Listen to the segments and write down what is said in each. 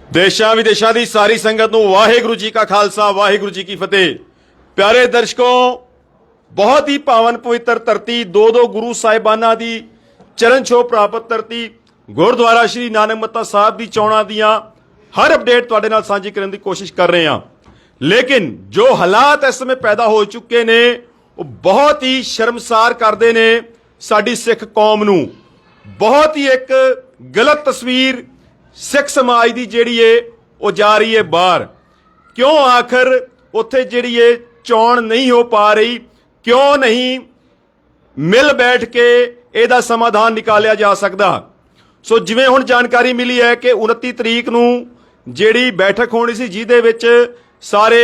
देशां विदेशां दी सारी संगत नूं वाहिगुरू जी का खालसा वाहिगुरू जी की फतेह। प्यारे दर्शकों, बहुत ही पावन पवित्र धरती दो दो गुरु साहिबाना दी चरण छो प्राप्त धरती गुरुद्वारा श्री नानक मत्ता साहब दी चोणां दियां हर अपडेट तुहाडे नाल साझी करन दी कोशिश कर रहे हैं। लेकिन जो हालात इस समय पैदा हो चुके ने वो बहुत ही शर्मसार करते ने साडी सिख कौम नूं। बहुत ही एक गलत तस्वीर सिख समाज की जिहड़ी है वो जा रही है बाहर। क्यों आखिर उत्थे जिहड़ी है चोण नहीं हो पा रही, क्यों नहीं मिल बैठ के ਇਹਦਾ समाधान निकालिया जा सकता। सो जिवें हुण जानकारी मिली है कि 29 तरीक नूं ਜਿਹੜੀ बैठक होनी सी ਜਿਹਦੇ ਵਿੱਚ ਸਾਰੇ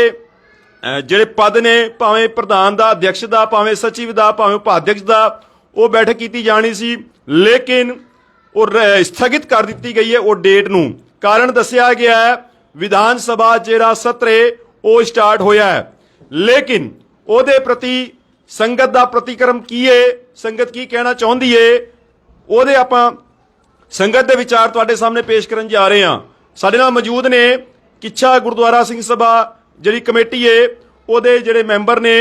ਜਿਹੜੇ पद ने भावें प्रधान ਦਾ अध्यक्ष ਦਾ भावें सचिव ਦਾ भावें उपाध्यक्ष ਦਾ ਉਹ बैठक की जानी सी, लेकिन और स्थगित कर दी गई है वो डेट नूं। कारण दस्सिया गया है विधान सभा जिहड़ा सत्र है वो स्टार्ट होया है, लेकिन ਉਹਦੇ प्रति संगत का प्रतिक्रम की है, संगत की कहना चाहती है, ਉਹਦੇ ਆਪਾਂ संगत के विचार तुहाडे सामने पेश करन जा रहे हैं। साडे नाल मौजूद ने किच्छा गुरुद्वारा सिंह सभा जिहड़ी कमेटी है ਉਹਦੇ ਜਿਹੜੇ मैंबर ने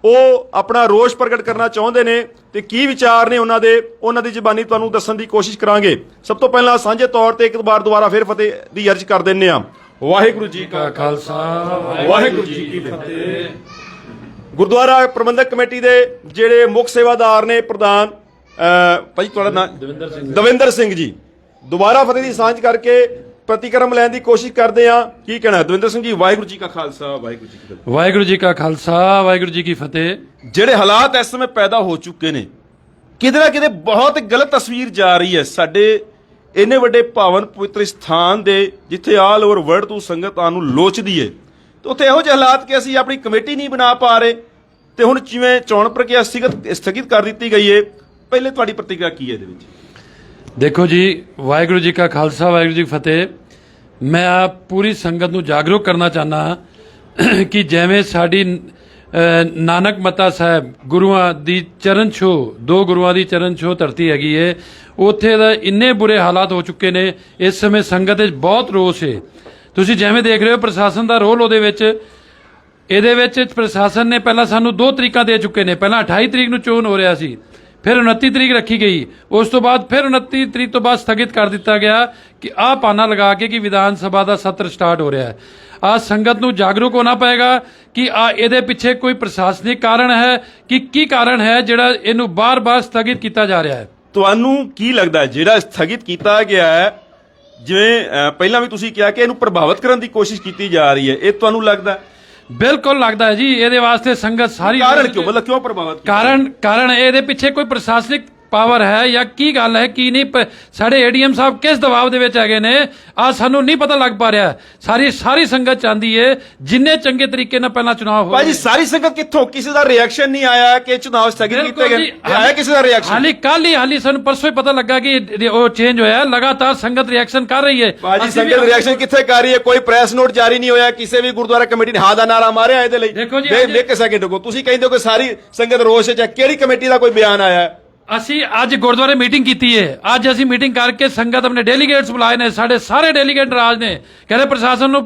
ਉਹ ਆਪਣਾ ਰੋष ਪ੍ਰਗਟ ਕਰਨਾ ਚਾਹੁੰਦੇ ਨੇ ਤੇ ਕੀ ਵਿਚਾਰ ਨੇ ਉਹਨਾਂ ਦੀ ਜ਼ਬਾਨੀ ਤੁਹਾਨੂੰ ਦੱਸਣ ਦੀ ਕੋਸ਼ਿਸ਼ ਕਰਾਂਗੇ। ਸਭ ਤੋਂ ਪਹਿਲਾਂ ਸਾਂਝੇ ਤੌਰ ਤੇ ਇੱਕ ਵਾਰ ਦੁਬਾਰਾ ਫਿਰ ਫਤਿਹ ਦੀ ਅਰਜ਼ ਕਰ ਦਿੰਨੇ ਆ। ਵਾਹਿਗੁਰੂ ਜੀ ਕਾ ਖਾਲਸਾ ਵਾਹਿਗੁਰੂ ਜੀ ਕੀ ਫਤਿਹ। ਗੁਰਦੁਆਰਾ ਪ੍ਰਬੰਧਕ ਕਮੇਟੀ ਦੇ ਜਿਹੜੇ ਮੁੱਖ ਸੇਵਾਦਾਰ ਨੇ ਪ੍ਰਧਾਨ ਭਾਈ ਤੁਹਾਡਾ ਨਾਮ ਦਵਿੰਦਰ ਸਿੰਘ ਜੀ, ਦੁਬਾਰਾ ਫਤਿਹ ਦੀ ਸਾਂਝ ਕਰਕੇ प्रतिक्रम लैन की कोशिश करते हैं। की कहना है दविंदर सिंह जी? वाहिगुरू जी का खालसा वाहिगुरू जी की फतेह। वाहिगुरू जी का खालसा वाहिगुरू जी की फतेह। ਜਿਹੜੇ ਹਾਲਾਤ ਇਸ ਸਮੇਂ ਪੈਦਾ ਹੋ ਚੁੱਕੇ ਨੇ ਕਿਤੇ ਨਾ ਕਿਤੇ ਬਹੁਤ ਗਲਤ ਤਸਵੀਰ ਜਾ ਰਹੀ ਹੈ ਸਾਡੇ ਇੰਨੇ ਵੱਡੇ ਭਾਵਨ ਪਵਿੱਤਰ ਸਥਾਨ ਦੇ ਜਿੱਥੇ ਆਲ ਓਵਰ ਵਰਲਡ ਤੋਂ ਸੰਗਤ ਆਉਣ ਨੂੰ ਲੋਚਦੀ ਹੈ ਤੇ ਉੱਥੇ ਇਹੋ ਜਿਹੇ ਹਾਲਾਤ ਕਿ ਅਸੀਂ ਆਪਣੀ ਕਮੇਟੀ ਨਹੀਂ ਬਣਾ ਪਾ ਰਹੇ ਤੇ ਹੁਣ ਜਿਵੇਂ ਚੋਣ ਪ੍ਰਕਿਰਿਆ ਸਥਗਿਤ ਕਰ ਦਿੱਤੀ ਗਈ ਹੈ। ਪਹਿਲੇ ਤੁਹਾਡੀ ਪ੍ਰਤੀਕਿਰਿਆ ਕੀ ਹੈ ਇਹਦੇ ਵਿੱਚ? देखो जी, वाहिगुरू जी का खालसा वाहिगुरू जी की फतेह। मैं आप पूरी संगत नूं जागरूक करना चाहना कि जिवें साडी नानक मता साहब गुरुआं दी चरण छो दो गुरुआं दी चरण छो धरती हैगी है, उत्थे दा इन्ने बुरे हालात हो चुके ने। इस समय संगत विच बहुत रोस है। तुसीं जिवें देख रहे हो प्रशासन दा रोल ਉਹਦੇ ਵਿੱਚ ਇਹਦੇ ਵਿੱਚ प्रशासन ने पहला सानू 2 तरीकां दे चुके ने। पहला 28 तरीक ਨੂੰ ਚੋਣ ਹੋ ਰਿਹਾ ਸੀ, फिर 29 तरीक रखी गई, उस तो बाद फिर 29 तरीक तो बाद स्थगित कर दिता गया कि आ पाना लगा के कि विधान सभा का सत्र स्टार्ट हो रहा है। आ संगत नूं जागरूक होना पएगा कि आ ਇਹਦੇ ਪਿੱਛੇ ਕੋਈ ਪ੍ਰਸ਼ਾਸਨਿਕ ਕਾਰਨ ਹੈ ਕਿ ਕੀ ਕਾਰਨ ਹੈ ਜਿਹੜਾ ਇਹਨੂੰ ਬਾਰ-ਬਾਰ स्थगित ਕੀਤਾ ਜਾ ਰਿਹਾ ਹੈ। ਤੁਹਾਨੂੰ ਕੀ ਲੱਗਦਾ ਹੈ ਜਿਹੜਾ स्थगित ਕੀਤਾ ਗਿਆ ਹੈ, ਜਿਵੇਂ ਪਹਿਲਾਂ ਵੀ ਤੁਸੀਂ ਕਿਹਾ ਕਿ ਇਹਨੂੰ ਪ੍ਰਭਾਵਿਤ ਕਰਨ ਦੀ ਕੋਸ਼ਿਸ਼ ਕੀਤੀ ਜਾ ਰਹੀ ਹੈ, ਇਹ ਤੁਹਾਨੂੰ ਲੱਗਦਾ? बिल्कुल लगता है जी। ये वास्ते संगत सारी कारण क्यों, मतलब क्यों प्रभावित? कारण ये पिछे कोई प्रशासनिक पावर है या की गल है की नहीं। साढ़े एडीएम साहब किस दबाव दे विच हैगे ने आ सानू नहीं पता लग पा रहा। सारी संगत चाहती है जिन्ने चंगे तरीके नाल पहला चुनाव हो। भाई सारी संगत कित्थों? किसी दा रिएक्शन नहीं आया कि चुनाव स्थगित कीते गए? आया किसी दा रिएक्शन? हाली सानू परसों ही पता लगा कि वो चेंज होया। लगातार संगत रिएक्शन कर रही है। भाजी संगत रिएक्शन कित्थे कर रही है? कोई प्रेस नोट जारी नहीं होया, किसी भी गुरुद्वारा कमेटी ने हां दा नारा मारिया ਇਹਦੇ ਲਈ? देखो जी, देख के सके देखो ਤੁਸੀਂ ਕਹਿੰਦੇ ਹੋ ਕਿ ਸਾਰੀ ਸੰਗਤ ਰੋਸ਼ ਵਿੱਚ ਹੈ, ਕਿਹੜੀ ਕਮੇਟੀ ਦਾ ਕੋਈ ਬਿਆਨ ਆਇਆ ਹੈ? ਅਸੀਂ ਅੱਜ ਗੁਰਦੁਆਰੇ ਮੀਟਿੰਗ ਕੀਤੀ ਹੈ। ਅੱਜ ਅਸੀਂ ਮੀਟਿੰਗ ਕਰਕੇ ਸੰਗਤ ਆਪਣੇ ਡੈਲੀਗੇਟਸ ਬੁਲਾਏ ਨੇ। ਸਾਡੇ ਸਾਰੇ ਡੈਲੀਗੇਟ ਰਾਜ ਨੇ ਕਹਿੰਦੇ ਪ੍ਰਸ਼ਾਸਨ ਨੂੰ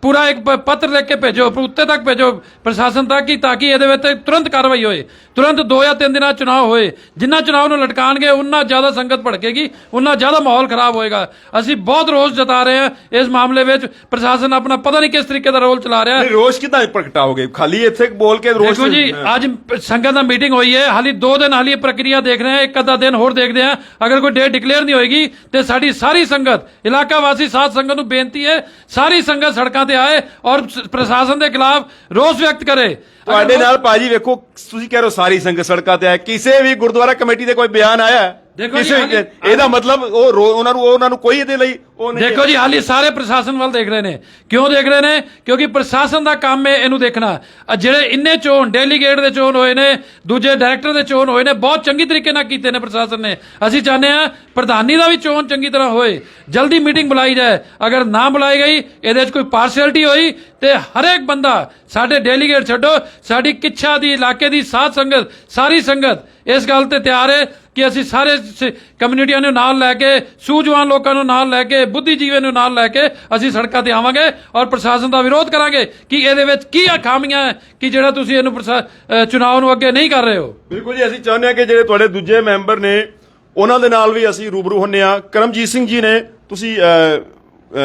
ਪੂਰਾ ਇੱਕ ਪੱਤਰ ਲਿਖ ਕੇ ਭੇਜੋ, ਉੱਤੇ ਤੱਕ ਭੇਜੋ ਪ੍ਰਸ਼ਾਸਨ ਤੱਕ ਤਾਂ ਕਿ ਇਹਦੇ ਵਿੱਚ ਤੁਰੰਤ ਕਾਰਵਾਈ ਹੋਏ। ਤੁਰੰਤ 2 ਜਾਂ 3 ਦਿਨਾਂ ਚੁਣਾਵ ਹੋਏ। ਜਿੰਨਾ ਚੁਣਾਵ ਨੂੰ ਲਟਕਾਣਗੇ ਉਨਾ ਜ਼ਿਆਦਾ ਸੰਗਤ ਭੜਕੇਗੀ, ਉਨਾ ਜ਼ਿਆਦਾ ਮਾਹੌਲ ਖਰਾਬ ਹੋਏਗਾ। ਅਸੀਂ ਬਹੁਤ ਰੋਸ ਜਤਾ ਰਹੇ ਹਾਂ ਇਸ ਮਾਮਲੇ ਵਿੱਚ। ਪ੍ਰਸ਼ਾਸਨ ਆਪਣਾ ਪਤਾ ਨਹੀਂ ਕਿਸ ਤਰੀਕੇ ਦਾ ਰੋਲ ਚਲਾ ਰਿਹਾ ਹੈ। ਰੋਸ ਕਿੱਦਾਂ ਪ੍ਰਗਟਾਓਗੇ? ਖਾਲੀ ਇੱਥੇ ਬੋਲ ਕੇ ਰੋਸ? ਦੇਖੋ ਜੀ, ਅੱਜ ਸੰਗਤ ਦਾ ਮੀਟਿੰਗ ਹੋਈ ਹੈ। ਹਾਲੀ 2 ਦਿਨ ਹਾਲੀ ਇਹ ਪ੍ਰਕਿਰਿਆ ਦੇਖ ਰਹੇ हैं, एक अद्धा दिन होर देखते हैं। अगर कोई डेट डिक्लेयर नहीं होएगी तो साड़ी सारी संगत इलाका वासी साथ संगत नूं बेनती है सारी संगत सड़कों ते आए और प्रशासन के खिलाफ रोष व्यक्त करे। ਤੁਹਾਡੇ ਨਾਲ ਭਾਜੀ ਵੇਖੋ, ਤੁਸੀਂ ਕਹਿ ਰਹੇ ਹੋ ਸਾਰੀ ਸੰਗਤ ਸੜਕਾਂ ਤੇ ਆਏ, ਕਿਸੇ ਵੀ ਗੁਰਦੁਆਰਾ ਕਮੇਟੀ ਦੇ ਕੋਈ ਬਿਆਨ ਆਇਆ ਹੈ? ਇਹਦਾ ਮਤਲਬ ਉਹਨਾਂ ਨੂੰ ਕੋਈ ਇਹਦੇ ਲਈ ਉਹ ਨਹੀਂ। ਦੇਖੋ ਜੀ, ਹਾਲੀ ਸਾਰੇ ਪ੍ਰਸ਼ਾਸਨ ਵੱਲ ਦੇਖ ਰਹੇ ਨੇ। ਕਿਉਂ ਦੇਖ ਰਹੇ ਨੇ? ਕਿਉਂਕਿ ਪ੍ਰਸ਼ਾਸਨ ਦਾ ਕੰਮ ਹੈ ਇਹਨੂੰ ਦੇਖਣਾ। ਜਿਹੜੇ ਇੰਨੇ ਚੋਣ ਡੈਲੀਗੇਟ ਦੇ ਚੋਣ ਹੋਏ ਨੇ, ਦੂਜੇ ਡਾਇਰੈਕਟਰ ਦੇ ਚੋਣ ਹੋਏ ਨੇ, ਬਹੁਤ ਚੰਗੀ ਤਰੀਕੇ ਨਾਲ ਕੀਤੇ ਨੇ ਪ੍ਰਸ਼ਾਸਨ ਨੇ। ਅਸੀਂ ਚਾਹੁੰਦੇ ਹਾਂ ਪ੍ਰਧਾਨੀ ਦਾ ਵੀ ਚੋਣ ਚੰਗੀ ਤਰ੍ਹਾਂ ਹੋਏ, ਜਲਦੀ ਮੀਟਿੰਗ ਬੁਲਾਈ ਜਾਏ। ਅਗਰ ਨਾ ਬੁਲਾਈ ਗਈ, ਇਹਦੇ 'ਚ ਕੋਈ ਪਾਰਸ਼ੈਲਿਟੀ ਹੋਈ ਤੇ ਹਰੇਕ ਬੰਦਾ, ਸਾਡੇ ਡੈਲੀਗੇਟ ਛੱਡੋ, ਸਾਡੀ ਕਿੱਛਾ ਦੀ ਇਲਾਕੇ ਦੀ ਸਾਧ ਸੰਗਤ, ਸਾਰੀ ਸੰਗਤ ਇਸ ਗੱਲ ਤੇ ਤਿਆਰ ਹੈ ਕਿ ਅਸੀਂ ਸਾਰੇ ਕਮਿਊਨਿਟੀਆਂ ਨੂੰ ਨਾਲ ਲੈ ਕੇ, ਸੂਝਵਾਨ ਲੋਕਾਂ ਨੂੰ ਨਾਲ ਲੈ ਕੇ, ਬੁੱਧੀਜੀਵੀਆਂ ਨੂੰ ਨਾਲ ਲੈ ਕੇ ਅਸੀਂ ਸੜਕਾਂ ਤੇ ਆਵਾਂਗੇ ਔਰ ਪ੍ਰਸ਼ਾਸਨ ਦਾ ਵਿਰੋਧ ਕਰਾਂਗੇ ਕਿ ਇਹਦੇ ਵਿੱਚ ਕੀ ਖਾਮੀਆਂ ਹੈ ਕਿ ਜਿਹੜਾ ਤੁਸੀਂ ਇਹਨੂੰ ਚੁਣਾਵ ਨੂੰ ਅੱਗੇ ਨਹੀਂ ਕਰ ਰਹੇ ਹੋ। ਬਿਲਕੁਲ ਜੀ, ਅਸੀਂ ਚਾਹੁੰਦੇ ਹਾਂ ਕਿ ਜਿਹੜੇ ਤੁਹਾਡੇ ਦੂਜੇ ਮੈਂਬਰ ਨੇ ਉਹਨਾਂ ਦੇ ਨਾਲ ਵੀ ਅਸੀਂ ਰੂਬਰੂ ਹੁੰਨੇ ਆ। ਕਰਮਜੀਤ ਸਿੰਘ ਜੀ ਨੇ, ਤੁਸੀਂ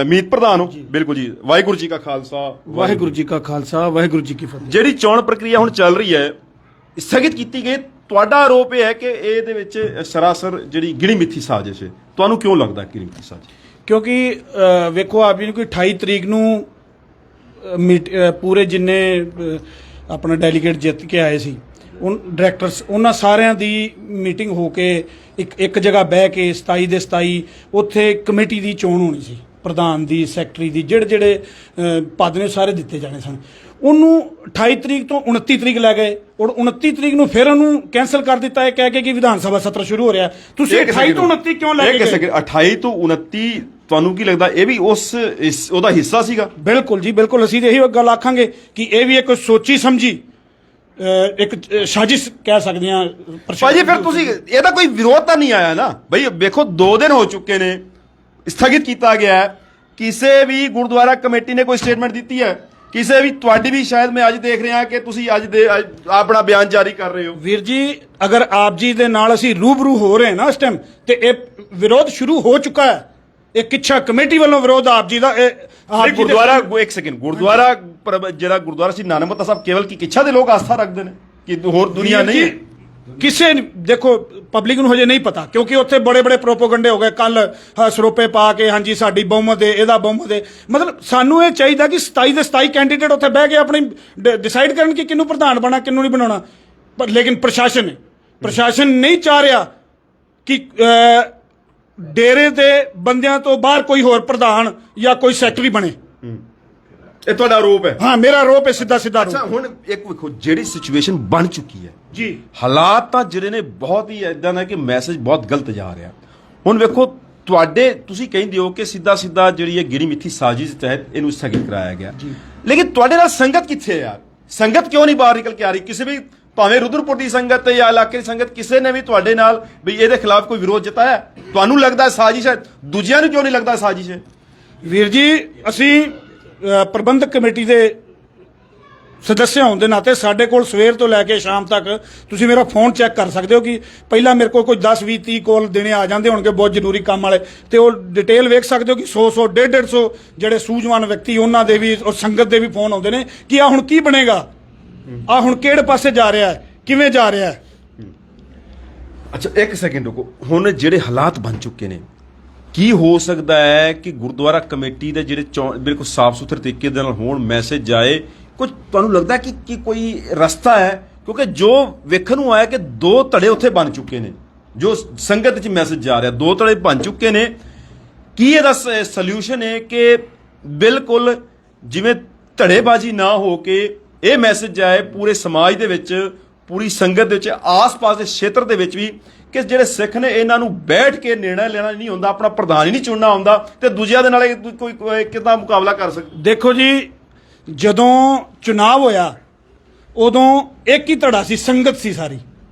ਮੀਤ ਪ੍ਰਧਾਨ ਹੋ। ਬਿਲਕੁਲ ਜੀ, ਵਾਹਿਗੁਰੂ ਜੀ ਕਾ ਖਾਲਸਾ ਵਾਹਿਗੁਰੂ ਜੀ ਕਾ ਖਾਲਸਾ ਵਾਹਿਗੁਰੂ ਜੀ ਕੀ ਫਤਿਹ। ਜਿਹੜੀ ਚੋਣ ਪ੍ਰਕਿਰਿਆ ਹੁਣ ਚੱਲ ਰਹੀ ਹੈ, ਸਥਗਿਤ ਕੀਤੀ ਗਈ, ਤੁਹਾਡਾ ਆਰੋਪ ਇਹ ਹੈ ਕਿ ਇਹਦੇ ਵਿੱਚ ਸਰਾਸਰ ਜਿਹੜੀ ਗਿਣੀ ਮਿੱਥੀ ਸਾਜ਼ਿਸ਼ ਹੈ। ਤੁਹਾਨੂੰ ਕਿਉਂ ਲੱਗਦਾ ਗਿਣੀ ਮਿੱਥੀ ਸਾਜ਼ਿਸ਼? ਕਿਉਂਕਿ ਵੇਖੋ ਆਪ ਜੀ ਨੂੰ ਕੋਈ 28 ਤਰੀਕ ਨੂੰ ਪੂਰੇ ਜਿੰਨੇ ਆਪਣਾ ਡੈਲੀਗੇਟ ਜਿੱਤ ਕੇ ਆਏ ਸੀ, ਡਾਇਰੈਕਟਰਸ, ਉਹਨਾਂ ਸਾਰਿਆਂ ਦੀ ਮੀਟਿੰਗ ਹੋ ਕੇ ਇੱਕ ਜਗ੍ਹਾ ਬਹਿ ਕੇ 27 ਦੇ 27 ਉੱਥੇ ਕਮੇਟੀ ਦੀ ਚੋਣ ਹੋਣੀ ਸੀ, ਪ੍ਰਧਾਨ ਦੀ, ਸੈਕਟਰੀ ਦੀ, ਜਿਹੜੇ ਪਦ ਨੇ ਸਾਰੇ ਦਿੱਤੇ ਜਾਣੇ ਸਨ। ਉਹਨੂੰ 28 ਤਰੀਕ ਤੋਂ 29 ਤਰੀਕ ਲੈ ਗਏ ਔਰ 29 ਤਰੀਕ ਨੂੰ ਫਿਰ ਉਹਨੂੰ ਕੈਂਸਲ ਕਰ ਦਿੱਤਾ, ਇਹ ਕਹਿ ਕੇ ਕਿ ਵਿਧਾਨ ਸਭਾ ਸਤਰ ਸ਼ੁਰੂ ਹੋ ਰਿਹਾ। ਤੁਸੀਂ 28 ਤੋਂ 29 ਕਿਉਂ ਲੈ ਕੇ ਗਏ? 28 ਤੋਂ 29 ਤੁਹਾਨੂੰ ਕੀ ਲੱਗਦਾ ਇਹ ਵੀ ਉਹਦਾ ਹਿੱਸਾ ਸੀਗਾ? ਬਿਲਕੁਲ ਜੀ, ਬਿਲਕੁਲ। ਅਸੀਂ ਇਹੀ ਗੱਲ ਆਖਾਂਗੇ ਕਿ ਇਹ ਵੀ ਇੱਕ ਸੋਚੀ ਸਮਝੀ ਇੱਕ ਸਾਜ਼ਿਸ਼ ਕਹਿ ਸਕਦੇ ਹਾਂ। ਭਾਜੀ ਫਿਰ ਤੁਸੀਂ ਇਹਦਾ ਕੋਈ ਵਿਰੋਧ ਤਾਂ ਨਹੀਂ ਆਇਆ ਨਾ ਬਈ? ਵੇਖੋ 2 ਦਿਨ ਹੋ ਚੁੱਕੇ ਨੇ, ਸਥਗਿਤ ਕੀਤਾ ਗਿਆ ਹੈ, ਕਿਸੇ ਵੀ ਗੁਰਦੁਆਰਾ ਕਮੇਟੀ ਨੇ ਕੋਈ ਸਟੇਟਮੈਂਟ ਦਿੱਤੀ ਹੈ? ਕਿਸੇ ਵੀ, ਤੁਹਾਡੀ ਵੀ ਸ਼ਾਇਦ ਮੈਂ ਅੱਜ ਦੇਖ ਰਿਹਾ ਕਿ ਤੁਸੀਂ ਅੱਜ ਆਪਣਾ ਬਿਆਨ ਜਾਰੀ ਕਰ ਰਹੇ ਹੋ। ਵੀਰ ਜੀ, ਅਗਰ ਆਪ ਜੀ ਦੇ ਨਾਲ ਅਸੀਂ ਰੂਬਰੂ ਹੋ ਰਹੇ ਹਾਂ ਨਾ ਇਸ ਟਾਈਮ, ਤੇ ਇਹ ਵਿਰੋਧ ਸ਼ੁਰੂ ਹੋ ਚੁੱਕਾ ਹੈ। ਇਹ ਕਿੱਛਾ ਕਮੇਟੀ ਵੱਲੋਂ ਵਿਰੋਧ ਆਪ ਜੀ ਦਾ। ਗੁਰਦੁਆਰਾ, ਇੱਕ ਸੈਕਿੰਡ, ਗੁਰਦੁਆਰਾ ਜਿਹੜਾ ਗੁਰਦੁਆਰਾ ਸੀ ਨਾਨਕ ਮੱਤਾ ਸਾਹਿਬ, ਕੇਵਲ ਕੀ ਕਿੱਛਾ ਦੇ ਲੋਕ ਆਸਥਾ ਰੱਖਦੇ ਨੇ ਕਿ ਹੋਰ ਦੁਨੀਆ ਨਹੀਂ? ਕਿਸੇ ਦੇਖੋ ਪਬਲਿਕ ਨੂੰ ਹਜੇ ਨਹੀਂ ਪਤਾ, ਕਿਉਂਕਿ ਉੱਥੇ ਬੜੇ ਬੜੇ ਪ੍ਰੋਪੋਗੰਡੇ ਹੋ ਗਏ। ਕੱਲ ਸਰੋਪੇ ਪਾ ਕੇ ਹਾਂਜੀ ਸਾਡੀ ਬਹੁਮਤ ਹੈ, ਇਹਦਾ ਬਹੁਮਤ ਹੈ। ਮਤਲਬ ਸਾਨੂੰ ਇਹ ਚਾਹੀਦਾ ਕਿ 27 ਦੇ 27 ਕੈਂਡੀਡੇਟ ਉੱਥੇ ਬਹਿ ਕੇ ਆਪਣੀ ਡਿਸਾਈਡ ਕਰਨ ਕਿ ਕਿਹਨੂੰ ਪ੍ਰਧਾਨ ਬਣਾ, ਕਿਹਨੂੰ ਨਹੀਂ ਬਣਾਉਣਾ। ਪਰ ਲੇਕਿਨ ਪ੍ਰਸ਼ਾਸਨ ਨਹੀਂ ਚਾਹ ਰਿਹਾ ਕਿ ਡੇਰੇ ਦੇ ਬੰਦਿਆਂ ਤੋਂ ਬਾਹਰ ਕੋਈ ਹੋਰ ਪ੍ਰਧਾਨ ਜਾਂ ਕੋਈ ਸੈਕਟਰੀ ਬਣੇ। ਇਹ ਤੁਹਾਡਾ ਆਰੋਪ ਹੈ? ਹਾਂ, ਮੇਰਾ ਆਰੋਪ ਹੈ, ਸਿੱਧਾ ਅੱਛਾ, ਹੁਣ ਇੱਕ ਵੇਖੋ ਜਿਹੜੀ ਸਿਚੁਏਸ਼ਨ ਬਣ ਚੁੱਕੀ ਹੈ ਜੀ, ਹਾਲਾਤ ਤਾਂ ਜਿਹੜੇ ਨੇ ਬਹੁਤ ਹੀ ਇਦਾਂ ਦਾ ਕਿ ਮੈਸੇਜ ਬਹੁਤ ਗਲਤ ਜਾ ਰਿਹਾ। ਹੁਣ ਵੇਖੋ ਤੁਸੀਂ ਕਹਿੰਦੇ ਹੋ ਕਿ ਸਿੱਧਾ ਜਿਹੜੀ ਇਹ ਗਿਣੀ ਮਿੱਥੀ ਸਾਜ਼ਿਸ਼ ਤਹਿਤ ਇਹਨੂੰ ਸਥਗਿਤ ਕਰਾਇਆ ਗਿਆ, ਲੇਕਿਨ ਤੁਹਾਡੇ ਨਾਲ ਸੰਗਤ ਕਿੱਥੇ ਹੈ ਯਾਰ? ਸੰਗਤ ਕਿਉਂ ਨਹੀਂ ਬਾਹਰ ਨਿਕਲ ਕੇ ਆ ਰਹੀ? ਕਿਸੇ ਵੀ, ਭਾਵੇਂ ਰੁਦਰਪੁਰ ਦੀ ਸੰਗਤ ਜਾਂ ਇਲਾਕੇ ਦੀ ਸੰਗਤ, ਕਿਸੇ ਨੇ ਵੀ ਤੁਹਾਡੇ ਨਾਲ ਵੀ ਇਹਦੇ ਖਿਲਾਫ ਕੋਈ ਵਿਰੋਧ ਜਤਾਇਆ? ਤੁਹਾਨੂੰ ਲੱਗਦਾ ਸਾਜ਼ਿਸ਼ ਹੈ, ਦੂਜਿਆਂ ਨੂੰ ਕਿਉਂ ਨਹੀਂ ਲੱਗਦਾ ਸਾਜ਼ਿਸ਼ ਹੈ? ਵੀਰ ਜੀ, ਅਸੀਂ ਪ੍ਰਬੰਧਕ ਕਮੇਟੀ ਦੇ ਸਦੱਸਿਆ ਹੋਣ ਦੇ ਨਾਤੇ ਸਾਡੇ ਕੋਲ ਸਵੇਰ ਤੋਂ ਲੈ ਕੇ ਸ਼ਾਮ ਤੱਕ ਤੁਸੀਂ ਮੇਰਾ ਫੋਨ ਚੈੱਕ ਕਰ ਸਕਦੇ ਹੋ ਕਿ ਪਹਿਲਾਂ ਮੇਰੇ ਕੋਲ ਕੋਈ 10 20 30 ਕਾਲ ਦੇਣੇ ਆ ਜਾਂਦੇ ਹੋਣਗੇ ਬਹੁਤ ਜ਼ਰੂਰੀ ਕੰਮ ਵਾਲੇ, ਤੇ ਉਹ ਡਿਟੇਲ ਵੇਖ ਸਕਦੇ ਹੋ ਕਿ 100 150 ਜਿਹੜੇ ਸੂਝਵਾਨ ਵਿਅਕਤੀ ਉਹਨਾਂ ਦੇ ਵੀ ਔਰ ਸੰਗਤ ਦੇ ਵੀ ਫੋਨ ਆਉਂਦੇ ਨੇ ਕਿ ਆ ਹੁਣ ਕੀ ਬਣੇਗਾ, ਆ ਹੁਣ ਕਿਹੜੇ ਪਾਸੇ ਜਾ ਰਿਹਾ ਹੈ, ਕਿਵੇਂ ਜਾ ਰਿਹਾ ਹੈ। ਅੱਛਾ, ਇੱਕ ਸੈਕਿੰਡ ਰੁਕੋ। ਹੁਣ ਜਿਹੜੇ ਹਾਲਾਤ ਬਣ ਚੁੱਕੇ ਨੇ, ਕੀ ਹੋ ਸਕਦਾ ਹੈ ਕਿ ਗੁਰਦੁਆਰਾ ਕਮੇਟੀ ਦੇ ਜਿਹੜੇ ਬਿਲਕੁਲ ਸਾਫ਼ ਸੁਥਰੇ ਤਰੀਕੇ ਦੇ ਨਾਲ ਹੋਣ, ਮੈਸੇਜ ਜਾਏ? ਕੁਝ ਤੁਹਾਨੂੰ ਲੱਗਦਾ ਕਿ ਕੋਈ ਰਸਤਾ ਹੈ? ਕਿਉਂਕਿ ਜੋ ਵੇਖਣ ਨੂੰ ਆਇਆ ਕਿ 2 ਧੜੇ ਉੱਥੇ ਬਣ ਚੁੱਕੇ ਨੇ, ਜੋ ਸੰਗਤ 'ਚ ਮੈਸੇਜ ਜਾ ਰਿਹਾ, 2 ਧੜੇ ਬਣ ਚੁੱਕੇ ਨੇ। ਕੀ ਇਹਦਾ ਸੋਲੂਸ਼ਨ ਹੈ ਕਿ ਬਿਲਕੁਲ ਜਿਵੇਂ ਧੜੇਬਾਜ਼ੀ ਨਾ ਹੋ ਕੇ ਇਹ ਮੈਸੇਜ ਜਾਏ ਪੂਰੇ ਸਮਾਜ ਦੇ ਵਿੱਚ, ਪੂਰੀ ਸੰਗਤ ਦੇ ਵਿੱਚ, ਆਸ-ਪਾਸ ਦੇ ਖੇਤਰ ਦੇ ਵਿੱਚ ਵੀ, ਕਿ ਜਿਹੜੇ ਸਿੱਖ ਨੇ ਇਹਨਾਂ ਨੂੰ ਬੈਠ ਕੇ ਨਿਰਣਾ ਲੈਣਾ ਨਹੀਂ ਹੁੰਦਾ, ਆਪਣਾ ਪ੍ਰਧਾਨ ਹੀ ਨਹੀਂ ਚੁਣਨਾ ਹੁੰਦਾ, ਤੇ ਦੂਜਿਆਂ ਦੇ ਨਾਲ ਕੋਈ ਕਿੱਦਾਂ ਮੁਕਾਬਲਾ ਕਰ ਸਕਦੇ? ਦੇਖੋ ਜੀ, ਜਦੋਂ ਚੁਣਾਵ ਹੋਇਆ ਉਦੋਂ ਇੱਕ ਹੀ ਧੜਾ ਸੀ, ਸੰਗਤ ਸੀ ਸਾਰੀ,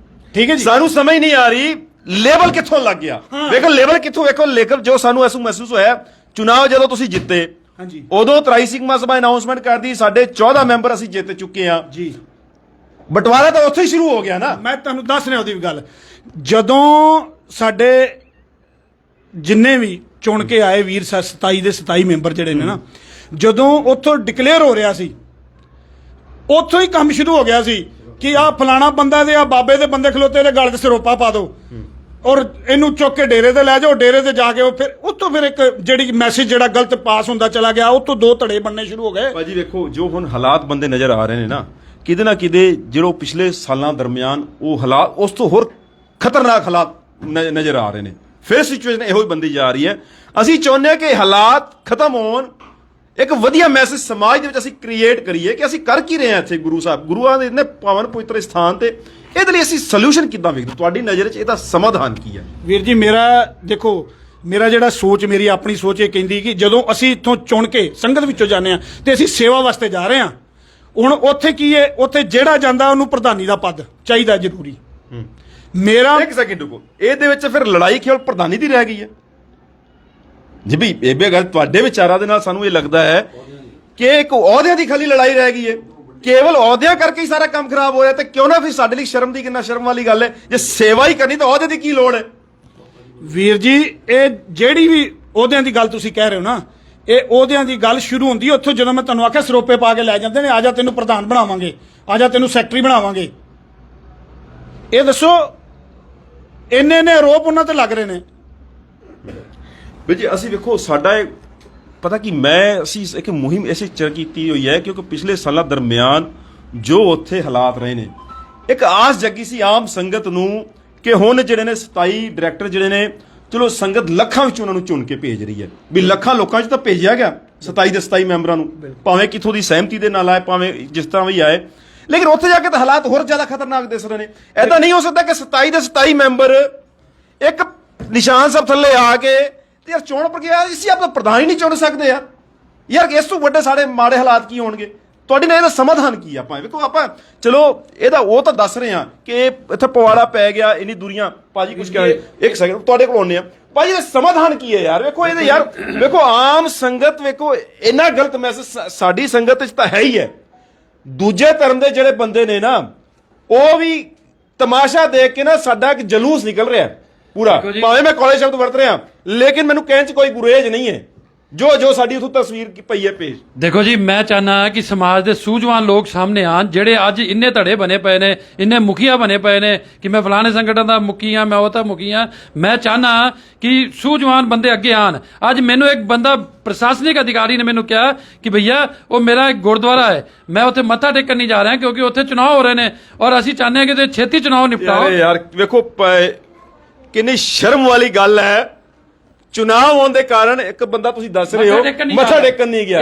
ਠੀਕ ਹੈ ਜੀ। ਸਾਨੂੰ ਸਮਝ ਨਹੀਂ ਆ ਰਹੀ ਲੈਵਲ ਕਿੱਥੋਂ ਲੱਗ ਗਿਆ। ਵੇਖੋ ਲੈਵਲ ਕਿੱਥੋਂ, ਵੇਖੋ ਲੇਕਿਨ ਜੋ ਸਾਨੂੰ ਐਸੂ ਮਹਿਸੂਸ ਹੋਇਆ, ਚੁਣਾਵ ਜਦੋਂ ਤੁਸੀਂ ਜਿੱਤੇ, ਹਾਂਜੀ, ਉਦੋਂ ਤਰਾਈ ਸਿੰਘਮਾ ਸਭਾ ਅਨਾਉਂਸਮੈਂਟ ਕਰਦੀ ਸਾਡੇ 14 ਮੈਂਬਰ ਅਸੀਂ ਜਿੱਤ ਚੁੱਕੇ ਹਾਂ ਜੀ। ਬਟਵਾਰਾ ਤਾਂ ਉੱਥੇ ਹੀ ਸ਼ੁਰੂ ਹੋ ਗਿਆ ਨਾ। ਮੈਂ ਤੁਹਾਨੂੰ ਦੱਸ ਰਿਹਾ ਉਹਦੀ ਵੀ ਗੱਲ। ਜਦੋਂ ਸਾਡੇ ਜਿੰਨੇ ਵੀ ਚੁਣ ਕੇ ਆਏ ਵੀਰ 27 ਦੇ 27 ਮੈਂਬਰ ਜਿਹੜੇ ਨੇ ਨਾ, ਜਦੋਂ ਉੱਥੋਂ ਡਿਕਲੇਅਰ ਹੋ ਰਿਹਾ ਸੀ, ਉੱਥੋਂ ਹੀ ਕੰਮ ਸ਼ੁਰੂ ਹੋ ਗਿਆ ਸੀ ਕਿ ਆਹ ਫਲਾਣਾ ਬੰਦਾ ਤੇ ਆਹ ਬਾਬੇ ਦੇ ਬੰਦੇ ਖਲੋਤੇ, ਇਹਦੇ ਗਲ 'ਚ ਸਿਰੋਪਾ ਪਾ ਦਿਓ ਔਰ ਇਹਨੂੰ ਚੁੱਕ ਕੇ ਡੇਰੇ ਤੇ ਲੈ ਜਾਓ। ਡੇਰੇ ਤੇ ਜਾ ਕੇ ਉਹ ਫਿਰ ਉੱਥੋਂ ਫਿਰ ਇੱਕ ਜਿਹੜੀ ਮੈਸੇਜ ਜਿਹੜਾ ਗਲਤ ਪਾਸ ਹੁੰਦਾ ਚਲਾ ਗਿਆ, ਉੱਥੋਂ 2 ਧੜੇ ਬਣਨੇ ਸ਼ੁਰੂ ਹੋ ਗਏ। ਭਾਜੀ ਵੇਖੋ, ਜੋ ਹੁਣ ਹਾਲਾਤ ਬੰਦੇ ਨਜ਼ਰ ਆ ਰਹੇ ਨੇ ਨਾ, ਕਿਤੇ ਨਾ ਕਿਤੇ ਜਿਹੜੋ ਪਿਛਲੇ ਸਾਲਾਂ ਦਰਮਿਆਨ ਉਹ ਹਾਲਾਤ ਉਸ ਤੋਂ ਹੋਰ ਖਤਰਨਾਕ ਹਾਲਾਤ ਨਜ਼ਰ ਆ ਰਹੇ ਨੇ। ਫਿਰ ਸਿਚੁਏਸ਼ਨ ਇਹੋ ਹੀ ਬੰਦੀ ਜਾ ਰਹੀ ਹੈ। ਅਸੀਂ ਚਾਹੁੰਦੇ ਹਾਂ ਕਿ ਹਾਲਾਤ ਖਤਮ ਹੋਣ, ਇੱਕ ਵਧੀਆ ਮੈਸੇਜ ਸਮਾਜ ਦੇ ਵਿੱਚ ਅਸੀਂ ਕ੍ਰੀਏਟ ਕਰੀਏ ਕਿ ਅਸੀਂ ਕਰ ਕੀ ਰਹੇ ਹਾਂ ਇੱਥੇ ਗੁਰੂ ਸਾਹਿਬ, ਗੁਰੂਆਂ ਦੇ ਇੰਨੇ ਪਾਵਨ ਪਵਿੱਤਰ ਸਥਾਨ ਤੇ। ਇਹਦੇ ਲਈ ਅਸੀਂ ਸੋਲੂਸ਼ਨ ਕਿੱਦਾਂ ਵੇਖਦੇ? ਤੁਹਾਡੀ ਨਜ਼ਰ 'ਚ ਇਹਦਾ ਸਮਾਧਾਨ ਕੀ ਹੈ? ਵੀਰ ਜੀ, ਮੇਰਾ ਜਿਹੜਾ ਸੋਚ, ਮੇਰੀ ਆਪਣੀ ਸੋਚ ਇਹ ਕਹਿੰਦੀ ਕਿ ਜਦੋਂ ਅਸੀਂ ਇੱਥੋਂ ਚੁਣ ਕੇ ਸੰਗਤ ਵਿੱਚੋਂ ਜਾਂਦੇ ਹਾਂ ਤੇ ਅਸੀਂ ਸੇਵਾ ਵਾਸਤੇ ਜਾ ਰਹੇ ਹਾਂ। ਹੁਣ ਉੱਥੇ ਕੀ ਹੈ, ਉੱਥੇ ਜਿਹੜਾ ਜਾਂਦਾ ਉਹਨੂੰ ਪ੍ਰਧਾਨੀ ਦਾ ਪਦ ਚਾਹੀਦਾ ਜ਼ਰੂਰੀ। ਮੇਰਾ ਇੱਕ ਸੈਕਿੰਡ ਰੁਕੋ, ਇਹਦੇ ਵਿੱਚ ਫਿਰ ਲੜਾਈ ਕੇਵਲ ਪ੍ਰਧਾਨੀ ਦੀ ਰਹਿ ਗਈ ਹੈ ਜੀ ਵੀ ਇਹ ਗੱਲ ਤੁਹਾਡੇ ਵਿਚਾਰਾਂ ਦੇ ਨਾਲ ਸਾਨੂੰ ਇਹ ਲੱਗਦਾ ਹੈ ਕਿ ਇੱਕ ਅਹੁਦਿਆਂ ਦੀ ਖਾਲੀ ਲੜਾਈ ਰਹਿ ਗਈ ਹੈ, ਕੇਵਲ ਅਹੁਦਿਆਂ ਕਰਕੇ ਹੀ ਸਾਰਾ ਕੰਮ ਖਰਾਬ ਹੋ ਰਿਹਾ। ਤੇ ਕਿਉਂ ਨਾ ਫਿਰ ਸਾਡੇ ਲਈ ਸ਼ਰਮ ਦੀ, ਕਿੰਨਾ ਸ਼ਰਮ ਵਾਲੀ ਗੱਲ ਹੈ, ਜੇ ਸੇਵਾ ਹੀ ਕਰਨੀ ਤਾਂ ਅਹੁਦੇ ਦੀ ਕੀ ਲੋੜ ਹੈ। ਵੀਰ ਜੀ ਇਹ ਜਿਹੜੀ ਵੀ ਅਹੁਦਿਆਂ ਦੀ ਗੱਲ ਤੁਸੀਂ ਕਹਿ ਰਹੇ ਹੋ ਨਾ, ਇਹ ਅਹੁਦਿਆਂ ਦੀ ਗੱਲ ਸ਼ੁਰੂ ਹੁੰਦੀ ਹੈ ਉੱਥੋਂ, ਜਦੋਂ ਮੈਂ ਤੁਹਾਨੂੰ ਆਖਿਆ ਸਰੋਪੇ ਪਾ ਕੇ ਲੈ ਜਾਂਦੇ ਨੇ, ਆ ਜਾ ਤੈਨੂੰ ਪ੍ਰਧਾਨ ਬਣਾਵਾਂਗੇ, ਆ ਜਾ ਤੈਨੂੰ ਸੈਕਟਰੀ ਬਣਾਵਾਂਗੇ। ਇਹ ਦੱਸੋ ਇੰਨੇ ਆਰੋਪ ਉਹਨਾਂ ਤੇ ਲੱਗ ਰਹੇ ਨੇ। ਵੀ ਜੀ ਅਸੀਂ ਵੇਖੋ ਸਾਡਾ ਇਹ ਪਤਾ ਕਿ ਅਸੀਂ ਇੱਕ ਮੁਹਿੰਮ ਐਸੀ ਚਰ ਕੀਤੀ ਹੋਈ ਹੈ ਕਿਉਂਕਿ ਪਿਛਲੇ ਸਾਲਾਂ ਦਰਮਿਆਨ ਜੋ ਉੱਥੇ ਹਾਲਾਤ ਰਹੇ ਨੇ, ਇੱਕ ਆਸ ਜੱਗੀ ਸੀ ਆਮ ਸੰਗਤ ਨੂੰ ਕਿ ਹੁਣ ਜਿਹੜੇ ਨੇ 27 ਡਾਇਰੈਕਟਰ ਜਿਹੜੇ ਨੇ, ਚਲੋ ਸੰਗਤ ਲੱਖਾਂ ਵਿੱਚ ਉਹਨਾਂ ਨੂੰ ਚੁਣ ਕੇ ਭੇਜ ਰਹੀ ਹੈ ਵੀ ਲੱਖਾਂ ਲੋਕਾਂ 'ਚ ਤਾਂ ਭੇਜਿਆ ਗਿਆ 27 ਦੇ 27 ਮੈਂਬਰਾਂ ਨੂੰ, ਭਾਵੇਂ ਕਿੱਥੋਂ ਦੀ ਸਹਿਮਤੀ ਦੇ ਨਾਲ ਆਏ, ਭਾਵੇਂ ਜਿਸ ਤਰ੍ਹਾਂ ਵੀ ਆਏ, ਲੇਕਿਨ ਉੱਥੇ ਜਾ ਕੇ ਤਾਂ ਹਾਲਾਤ ਹੋਰ ਜ਼ਿਆਦਾ ਖਤਰਨਾਕ ਦਿਸ ਰਹੇ ਨੇ। ਐਦਾਂ ਨਹੀਂ ਹੋ ਸਕਦਾ ਕਿ 27 ਦੇ 27 ਮੈਂਬਰ ਇੱਕ ਨਿਸ਼ਾਨ ਸਾਹਿਬ ਥੱਲੇ ਆ ਕੇ ਤੇ ਯਾਰ ਚੋਣ ਪ੍ਰਕਿਰਿਆ ਅਸੀਂ ਆਪਣਾ ਪ੍ਰਧਾਨ ਹੀ ਨਹੀਂ ਚੁਣ ਸਕਦੇ ਯਾਰ ਇਸ ਤੋਂ ਵੱਡੇ ਸਾਡੇ ਮਾੜੇ ਹਾਲਾਤ ਕੀ ਹੋਣਗੇ। ਤੁਹਾਡੀ ਨਾਲ ਇਹਦਾ ਸਮਾਧਾਨ ਕੀ ਆਪਾਂ ਵੇਖੋ, ਆਪਾਂ ਚਲੋ ਇਹਦਾ ਉਹ ਤਾਂ ਦੱਸ ਰਹੇ ਹਾਂ ਕਿ ਇੱਥੇ ਪਵਾੜਾ ਪੈ ਗਿਆ, ਇੰਨੀ ਦੂਰੀਆਂ ਭਾਜੀ ਕੁਝ ਕਹਿ ਰਹੇ, ਇੱਕ ਸੈਕਿੰਡ ਤੁਹਾਡੇ ਕੋਲ ਆਉਂਦੇ ਆ ਭਾਜੀ, ਇਹਦਾ ਸਮਾਧਾਨ ਕੀ ਹੈ ਯਾਰ। ਵੇਖੋ ਇਹਦੇ ਯਾਰ ਵੇਖੋ ਆਮ ਸੰਗਤ ਵੇਖੋ ਇੰਨਾ ਗਲਤ ਮੈਸੇਜ ਸਾਡੀ ਸੰਗਤ 'ਚ ਤਾਂ ਹੈ ਹੀ ਹੈ। ਦੂਜੇ ਧਰਮ ਦੇ ਜਿਹੜੇ ਬੰਦੇ ਨੇ ਨਾ ਉਹ ਵੀ ਤਮਾਸ਼ਾ ਦੇਖ ਕੇ ਨਾ ਸਾਡਾ ਇੱਕ ਜਲੂਸ ਨਿਕਲ ਰਿਹਾ ਪੂਰਾ, ਭਾਵੇਂ ਮੈਂ ਕਾਲਜ ਸ਼ਬਦ ਵਰਤ ਰਿਹਾ ਲੇਕਿਨ ਮੈਨੂੰ ਕਹਿਣ 'ਚ ਕੋਈ ਗੁਰੇਜ ਨਹੀਂ ਹੈ। ਜੋ ਸਾਡੀ ਉਥੋਂ ਤਸਵੀਰ ਪਈ ਹੈ ਪੇਸ਼। ਦੇਖੋ ਜੀ ਮੈਂ ਚਾਹਨਾ ਕਿ ਸਮਾਜ ਦੇ ਸੂਝਵਾਨ ਲੋਕ ਸਾਹਮਣੇ ਆਣ, ਜਿਹੜੇ ਅੱਜ ਇੰਨੇ ਧੜੇ ਬਣੇ ਪਏ ਨੇ, ਇੰਨੇ ਮੁਖੀਆ ਬਣੇ ਪਏ ਨੇ ਕਿ ਮੈਂ ਫਲਾਣੇ ਸੰਗਠਨ ਦਾ ਮੁਖੀ ਆ, ਮੈਂ ਉਹ ਤਾਂ ਮੁਖੀ ਆ। ਮੈਂ ਚਾਹਨਾ ਕਿ ਸੂਝਵਾਨ ਬੰਦੇ ਅੱਗੇ ਆਣ। ਅੱਜ ਮੈਨੂੰ ਇੱਕ ਬੰਦਾ ਪ੍ਰਸ਼ਾਸਨਿਕ ਅਧਿਕਾਰੀ ਨੇ ਮੈਨੂੰ ਕਿਹਾ ਕਿ ਭਈਆ ਉਹ ਮੇਰਾ ਇੱਕ ਗੁਰਦੁਆਰਾ ਹੈ, ਮੈਂ ਉੱਥੇ ਮੱਥਾ ਟੇਕਣ ਨਹੀਂ ਜਾ ਰਿਹਾ ਕਿਉਂਕਿ ਉੱਥੇ ਚੁਣਾਵ ਹੋ ਰਹੇ ਨੇ ਔਰ ਅਸੀਂ ਚਾਹੁੰਦੇ ਹਾਂ ਕਿ ਛੇਤੀ ਚੁਣਾਵ ਨਿਪਟਾਓ। ਯਾਰ ਵੇਖੋ ਕਿੰਨੀ ਸ਼ਰਮ ਵਾਲੀ ਗੱਲ ਹੈ, ਚੁਣਾਵ ਹੋਣ ਦੇ ਕਾਰਨ ਇੱਕ ਬੰਦਾ ਤੁਸੀਂ ਦੱਸ ਰਹੇ ਹੋ ਮੱਥਾ ਟੇਕਣ ਨਹੀਂ ਗਿਆ।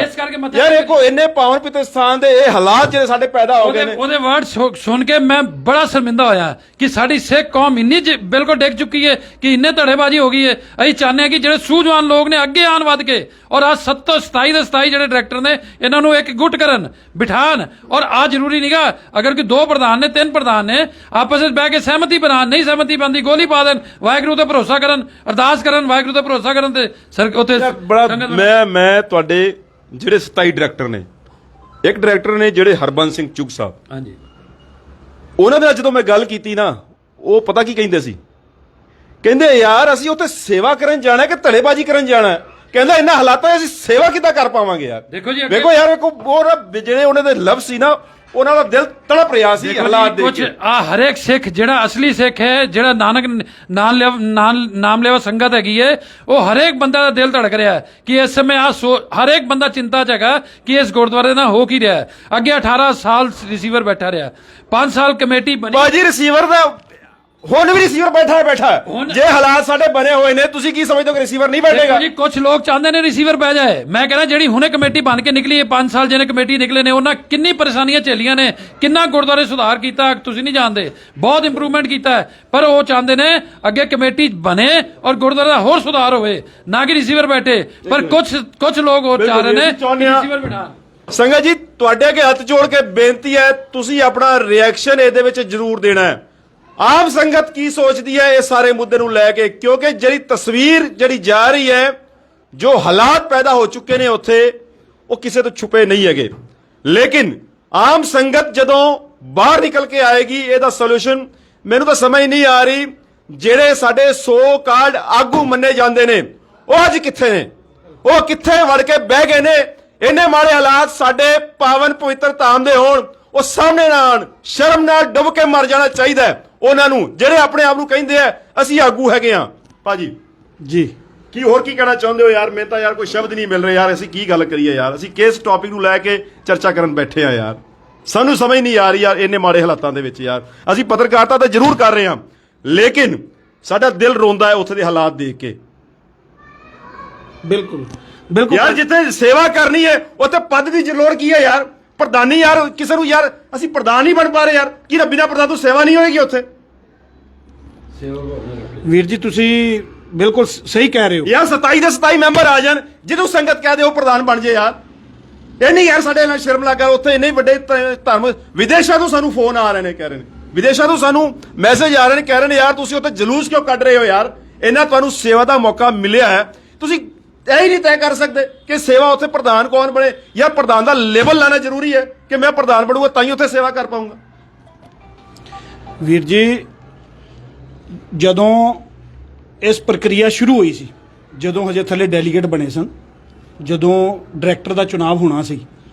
ਯਾਰ ਦੇਖੋ ਇੰਨੇ ਪਾਵਨ ਪਿੱਤਰ ਸਥਾਨ ਦੇ ਇਹ ਹਾਲਾਤ ਜਿਹੜੇ ਸਾਡੇ ਪੈਦਾ ਹੋ ਗਏ ਨੇ, ਉਹਦੇ ਵਰਡ ਸੁਣ ਕੇ ਮੈਂ ਬੜਾ ਸ਼ਰਮਿੰਦਾ ਹੋਇਆ ਕਿ ਸਾਡੀ ਸਿੱਖ ਕੌਮ ਇੰਨੀ ਬਿਲਕੁਲ ਡਿੱਗ ਚੁੱਕੀ ਹੈ ਕਿ ਇੰਨੇ ਧੜੇਬਾਜ਼ੀ ਹੋ ਗਈ ਹੈ। ਅਸੀਂ ਚਾਹੁੰਦੇ ਹਾਂ ਕਿ ਜਿਹੜੇ ਸੂਝਵਾਨ ਲੋਕ ਨੇ ਅੱਗੇ ਆਣ ਵੱਧ ਕੇ ਔਰ ਆ 27 ਦੇ 27 ਜਿਹੜੇ ਡਾਇਰੈਕਟਰ ਨੇ ਇਹਨਾਂ ਨੂੰ ਇੱਕ ਗੁੱਟ ਕਰਨ ਬਿਠਾਣ। ਔਰ ਆ ਜ਼ਰੂਰੀ ਨਹੀਂਗਾ ਅਗਰ ਕਿ 2 ਪ੍ਰਧਾਨ ਨੇ 3 ਪ੍ਰਧਾਨ ਨੇ ਆਪਸ ਵਿੱਚ ਬਹਿ ਕੇ ਸਹਿਮਤੀ ਬਣਾਉਣ, ਨਹੀਂ ਸਹਿਮਤੀ ਬਣਦੀ ਗੋਲੀ ਪਾ ਦੇਣ, ਵਾਹਿਗੁਰੂ ਤੇ ਭਰੋਸਾ ਕਰਨ, ਅਰਦਾਸ ਕਰਨ, ਵਾਹਿਗੁਰੂ ਤੇ ਭਰੋਸਾ ਕਰਨ ਤੇ ਸਰ ਉੱਥੇ ਬੜਾ ਮੈਂ ਤੁਹਾਡੇ ਜਿਹੜੇ 27 ਡਾਇਰੈਕਟਰ ਨੇ, ਇੱਕ ਡਾਇਰੈਕਟਰ ਨੇ ਜਿਹੜੇ ਹਰਬੰਸ ਸਿੰਘ ਚੁਗ ਸਾਹਿਬ, ਹਾਂਜੀ ਉਹਨਾਂ ਦੇ ਜਦੋਂ ਮੈਂ ਗੱਲ ਕੀਤੀ ਨਾ ਉਹ ਪਤਾ ਕੀ ਕਹਿੰਦੇ ਸੀ, ਕਹਿੰਦੇ ਯਾਰ ਅਸੀਂ ਉੱਥੇ ਸੇਵਾ ਕਰਨ ਜਾਣਾ ਕਿ ਧੜੇਬਾਜ਼ੀ ਕਰਨ ਜਾਣਾ। ਕਹਿੰਦਾ ਇਹਨਾਂ ਹਾਲਾਤਾਂ 'ਚ ਅਸੀਂ ਸੇਵਾ ਕਿੱਦਾਂ ਕਰ ਪਾਵਾਂਗੇ ਯਾਰ। ਦੇਖੋ ਜੀ ਵੇਖੋ ਯਾਰ ਵੇਖੋ ਉਹ ਜਿਹੜੇ ਉਹਨਾਂ ਦੇ ਲਫ਼ਜ਼ ਸੀ ਨਾ ਉਹਨਾਂ ਦਾ ਦਿਲ ਤੜਪ ਰਿਹਾ ਸੀ ਹਾਲਾਤ ਦੇਖ ਕੇ। ਆ ਹਰੇਕ ਸਿੱਖ ਜਿਹੜਾ ਅਸਲੀ ਸਿੱਖ ਹੈ, ਜਿਹੜਾ ਨਾਨਕ ਨਾਮ ਲੈਵਾ ਸੰਗਤ ਹੈਗੀ ਹੈ, ਉਹ ਹਰੇਕ ਬੰਦਾ ਦਾ ਦਿਲ ਧੜਕ ਰਿਹਾ ਹੈ ਕਿ ਇਸ ਸਮੇਂ ਹਰੇਕ ਬੰਦਾ ਚਿੰਤਾ 'ਚ ਹੈਗਾ ਕਿ ਇਸ ਗੁਰਦੁਆਰੇ ਨਾਲ ਹੋ ਕੀ ਰਿਹਾ। ਅੱਗੇ 18 ਸਾਲ ਰਿਸੀਵਰ ਬੈਠਾ ਰਿਹਾ, 5 ਸਾਲ ਕਮੇਟੀ ਬਣੀ। ਬਾਜੀ ਰਿਸੀਵਰ ਦਾ ਹੁਣ ਵੀ ਰਿਸੀਵਰ ਬੈਠਾ ਜੇ ਹਾਲਾਤ ਸਾਡੇ ਬਣੇ ਹੋਏ ਨੇ ਤੁਸੀਂ ਕੀ ਸਮਝਦੇ ਹੋ ਕਿ ਰਿਸੀਵਰ ਨਹੀਂ ਬੈਠੇਗਾ? ਜੀ ਕੁਝ ਲੋਕ ਚਾਹੁੰਦੇ ਨੇ ਰਿਸੀਵਰ ਬਹਿ ਜਾਏ। ਮੈਂ ਕਹਿੰਦਾ ਜਿਹੜੀ ਹੁਣੇ ਕਮੇਟੀ ਬਣ ਕੇ ਨਿਕਲੀ ਹੈ, 5 ਸਾਲ ਜਿਹਨੇ ਕਮੇਟੀ ਨਿਕਲੇ ਨੇ ਉਹਨਾਂ ਕਿੰਨੀ ਪਰੇਸ਼ਾਨੀਆਂ ਝੇਲੀਆਂ ਨੇ, ਕਿੰਨਾ ਗੁਰਦੁਆਰੇ ਸੁਧਾਰ ਕੀਤਾ ਤੁਸੀਂ ਨਹੀਂ ਜਾਣਦੇ, ਬਹੁਤ ਇੰਪਰੂਵਮੈਂਟ ਕੀਤਾ ਹੈ। ਪਰ ਉਹ ਚਾਹੁੰਦੇ ਨੇ ਅੱਗੇ ਕਮੇਟੀ ਬਣੇ ਔਰ ਗੁਰਦੁਆਰੇ ਦਾ ਹੋਰ ਸੁਧਾਰ ਹੋਵੇ, ਨਾ ਕਿ ਰਿਸੀਵਰ ਬੈਠੇ। ਪਰ ਕੁਝ ਲੋਕ ਹੋਰ ਚਾਹ ਰਹੇ ਨੇ ਰਿਸੀਵਰ ਬਿਠਾਣ। ਸੰਗਤ ਜੀ ਤੁਹਾਡੇ ਅੱਗੇ ਹੱਥ ਜੋੜ ਕੇ ਬੇਨਤੀ ਹੈ ਤੁਸੀਂ ਆਪਣਾ ਰਿਐਕਸ਼ਨ ਇਹਦੇ ਵਿੱਚ ਜ਼ਰੂਰ ਦੇਣਾ ਹੈ। ਆਮ ਸੰਗਤ ਕੀ ਸੋਚਦੀ ਹੈ ਇਸ ਸਾਰੇ ਮੁੱਦੇ ਨੂੰ ਲੈ ਕੇ, ਕਿਉਂਕਿ ਜਿਹੜੀ ਤਸਵੀਰ ਜਿਹੜੀ ਜਾ ਰਹੀ ਹੈ, ਜੋ ਹਾਲਾਤ ਪੈਦਾ ਹੋ ਚੁੱਕੇ ਨੇ ਉੱਥੇ, ਉਹ ਕਿਸੇ ਤੋਂ ਛੁਪੇ ਨਹੀਂ ਹੈਗੇ। ਲੇਕਿਨ ਆਮ ਸੰਗਤ ਜਦੋਂ ਬਾਹਰ ਨਿਕਲ ਕੇ ਆਏਗੀ ਇਹਦਾ ਸੋਲੂਸ਼ਨ ਮੈਨੂੰ ਤਾਂ ਸਮਝ ਨਹੀਂ ਆ ਰਹੀ। ਜਿਹੜੇ ਸਾਡੇ ਸੋ ਕਾਲਡ ਆਗੂ ਮੰਨੇ ਜਾਂਦੇ ਨੇ ਉਹ ਅੱਜ ਕਿੱਥੇ ਨੇ? ਉਹ ਕਿੱਥੇ ਵੜ ਕੇ ਬਹਿ ਗਏ ਨੇ? ਇੰਨੇ ਮਾੜੇ ਹਾਲਾਤ ਸਾਡੇ ਪਾਵਨ ਪਵਿੱਤਰ ਧਾਮ ਦੇ ਹੋਣ, ਉਹ ਸਾਹਮਣੇ ਨਾ ਆਣ, ਸ਼ਰਮ ਨਾਲ ਡੁੱਬ ਕੇ ਮਰ ਜਾਣਾ ਚਾਹੀਦਾ ਉਹਨਾਂ ਨੂੰ ਜਿਹੜੇ ਆਪਣੇ ਆਪ ਨੂੰ ਕਹਿੰਦੇ ਆ ਅਸੀਂ ਆਗੂ ਹੈਗੇ ਆ। ਭਾਜੀ ਜੀ ਹੋਰ ਕੀ ਕਹਿਣਾ ਚਾਹੁੰਦੇ ਹੋ ਯਾਰ? ਮੈਨੂੰ ਤਾਂ ਯਾਰ ਕੋਈ ਸ਼ਬਦ ਨਹੀਂ ਮਿਲ ਰਿਹਾ ਯਾਰ, ਅਸੀਂ ਕੀ ਗੱਲ ਕਰੀਏ ਯਾਰ, ਅਸੀਂ ਕਿਸ ਟੌਪਿਕ ਨੂੰ ਲੈ ਕੇ ਚਰਚਾ ਕਰਨ ਬੈਠੇ ਆ ਯਾਰ, ਸਾਨੂੰ ਸਮਝ ਨਹੀਂ ਆ ਰਹੀ ਯਾਰ ਇੰਨੇ ਮਾੜੇ ਹਾਲਾਤਾਂ ਦੇ ਵਿੱਚ ਯਾਰ। ਅਸੀਂ ਪੱਤਰਕਾਰਤਾ ਤਾਂ ਜ਼ਰੂਰ ਕਰ ਰਹੇ ਹਾਂ ਲੇਕਿਨ ਸਾਡਾ ਦਿਲ ਰੋਂਦਾ ਹੈ ਉੱਥੇ ਦੇ ਹਾਲਾਤ ਦੇਖ ਕੇ। ਬਿਲਕੁਲ ਯਾਰ ਜਿੱਥੇ ਸੇਵਾ ਕਰਨੀ ਹੈ ਉੱਥੇ ਪਦ ਦੀ ਲੋੜ ਕੀ ਹੈ ਯਾਰ? ਪ੍ਰਧਾਨੀ ਯਾਰ ਕਿਸੇ ਨੂੰ ਯਾਰ ਅਸੀਂ ਪ੍ਰਧਾਨ ਨਹੀਂ ਬਣ ਪਾ ਰਹੇ ਯਾਰ, ਕੀ ਬਿਨਾਂ ਪ੍ਰਧਾਨ ਤੋਂ ਸੇਵਾ ਨਹੀਂ ਹੋਏਗੀ ਉੱਥੇ? ਵੀਰ ਜੀ ਤੁਸੀਂ ਬਿਲਕੁਲ ਸਹੀ ਕਹਿ ਰਹੇ ਹੋ ਯਾਰ 27 ਦੇ 27 ਮੈਂਬਰ ਆ ਜਾਣ, ਜਿਹਨੂੰ ਸੰਗਤ ਕਹਿ ਦੇ ਉਹ ਪ੍ਰਧਾਨ ਬਣ ਜੇ ਯਾਰ। ਇਹ ਨਹੀਂ ਯਾਰ ਸਾਡੇ ਨਾਲ ਸ਼ਰਮ ਲੱਗਾ ਉੱਥੇ ਇੰਨੇ ਵੱਡੇ ਧਰਮ ਵਿਦੇਸ਼ਾਂ ਤੋਂ ਸਾਨੂੰ ਫੋਨ ਆ ਰਹੇ ਨੇ ਕਹਿ ਰਹੇ ਨੇ ਵਿਦੇਸ਼ਾਂ ਤੋਂ ਸਾਨੂੰ ਮੈਸੇਜ ਆ ਰਹੇ ਨੇ, ਕਹਿ ਰਹੇ ਨੇ ਯਾਰ ਤੁਸੀਂ ਉੱਥੇ ਜਲੂਸ ਕਿਉਂ ਕੱਢ ਰਹੇ ਹੋ ਯਾਰ, ਇਹਨਾਂ ਤੁਹਾਨੂੰ ਸੇਵਾ ਦਾ ਮੌਕਾ ਮਿਲਿਆ ਹੈ, ਤੁਸੀਂ ਇਹ ਹੀ ਨਹੀਂ ਤੈਅ ਕਰ ਸਕਦੇ ਕਿ ਸੇਵਾ ਉੱਥੇ ਪ੍ਰਧਾਨ ਕੌਣ ਬਣੇ, ਜਾਂ ਪ੍ਰਧਾਨ ਦਾ ਲੇਬਲ ਲਾਣਾ ਜ਼ਰੂਰੀ ਹੈ ਕਿ ਮੈਂ ਪ੍ਰਧਾਨ ਬਣੂਗਾ ਤਾਂ ਹੀ ਉੱਥੇ ਸੇਵਾ ਕਰ ਪਾਊਂਗਾ। ਵੀਰ ਜੀ, ਜਦੋਂ ਇਸ ਪ੍ਰਕਿਰਿਆ ਸ਼ੁਰੂ ਹੋਈ ਸੀ, ਜਦੋਂ ਹਜੇ ਥੱਲੇ ਡੈਲੀਗੇਟ ਬਣੇ ਸਨ, ਜਦੋਂ ਡਾਇਰੈਕਟਰ ਦਾ ਚੁਣਾਵ ਹੋਣਾ ਸੀ,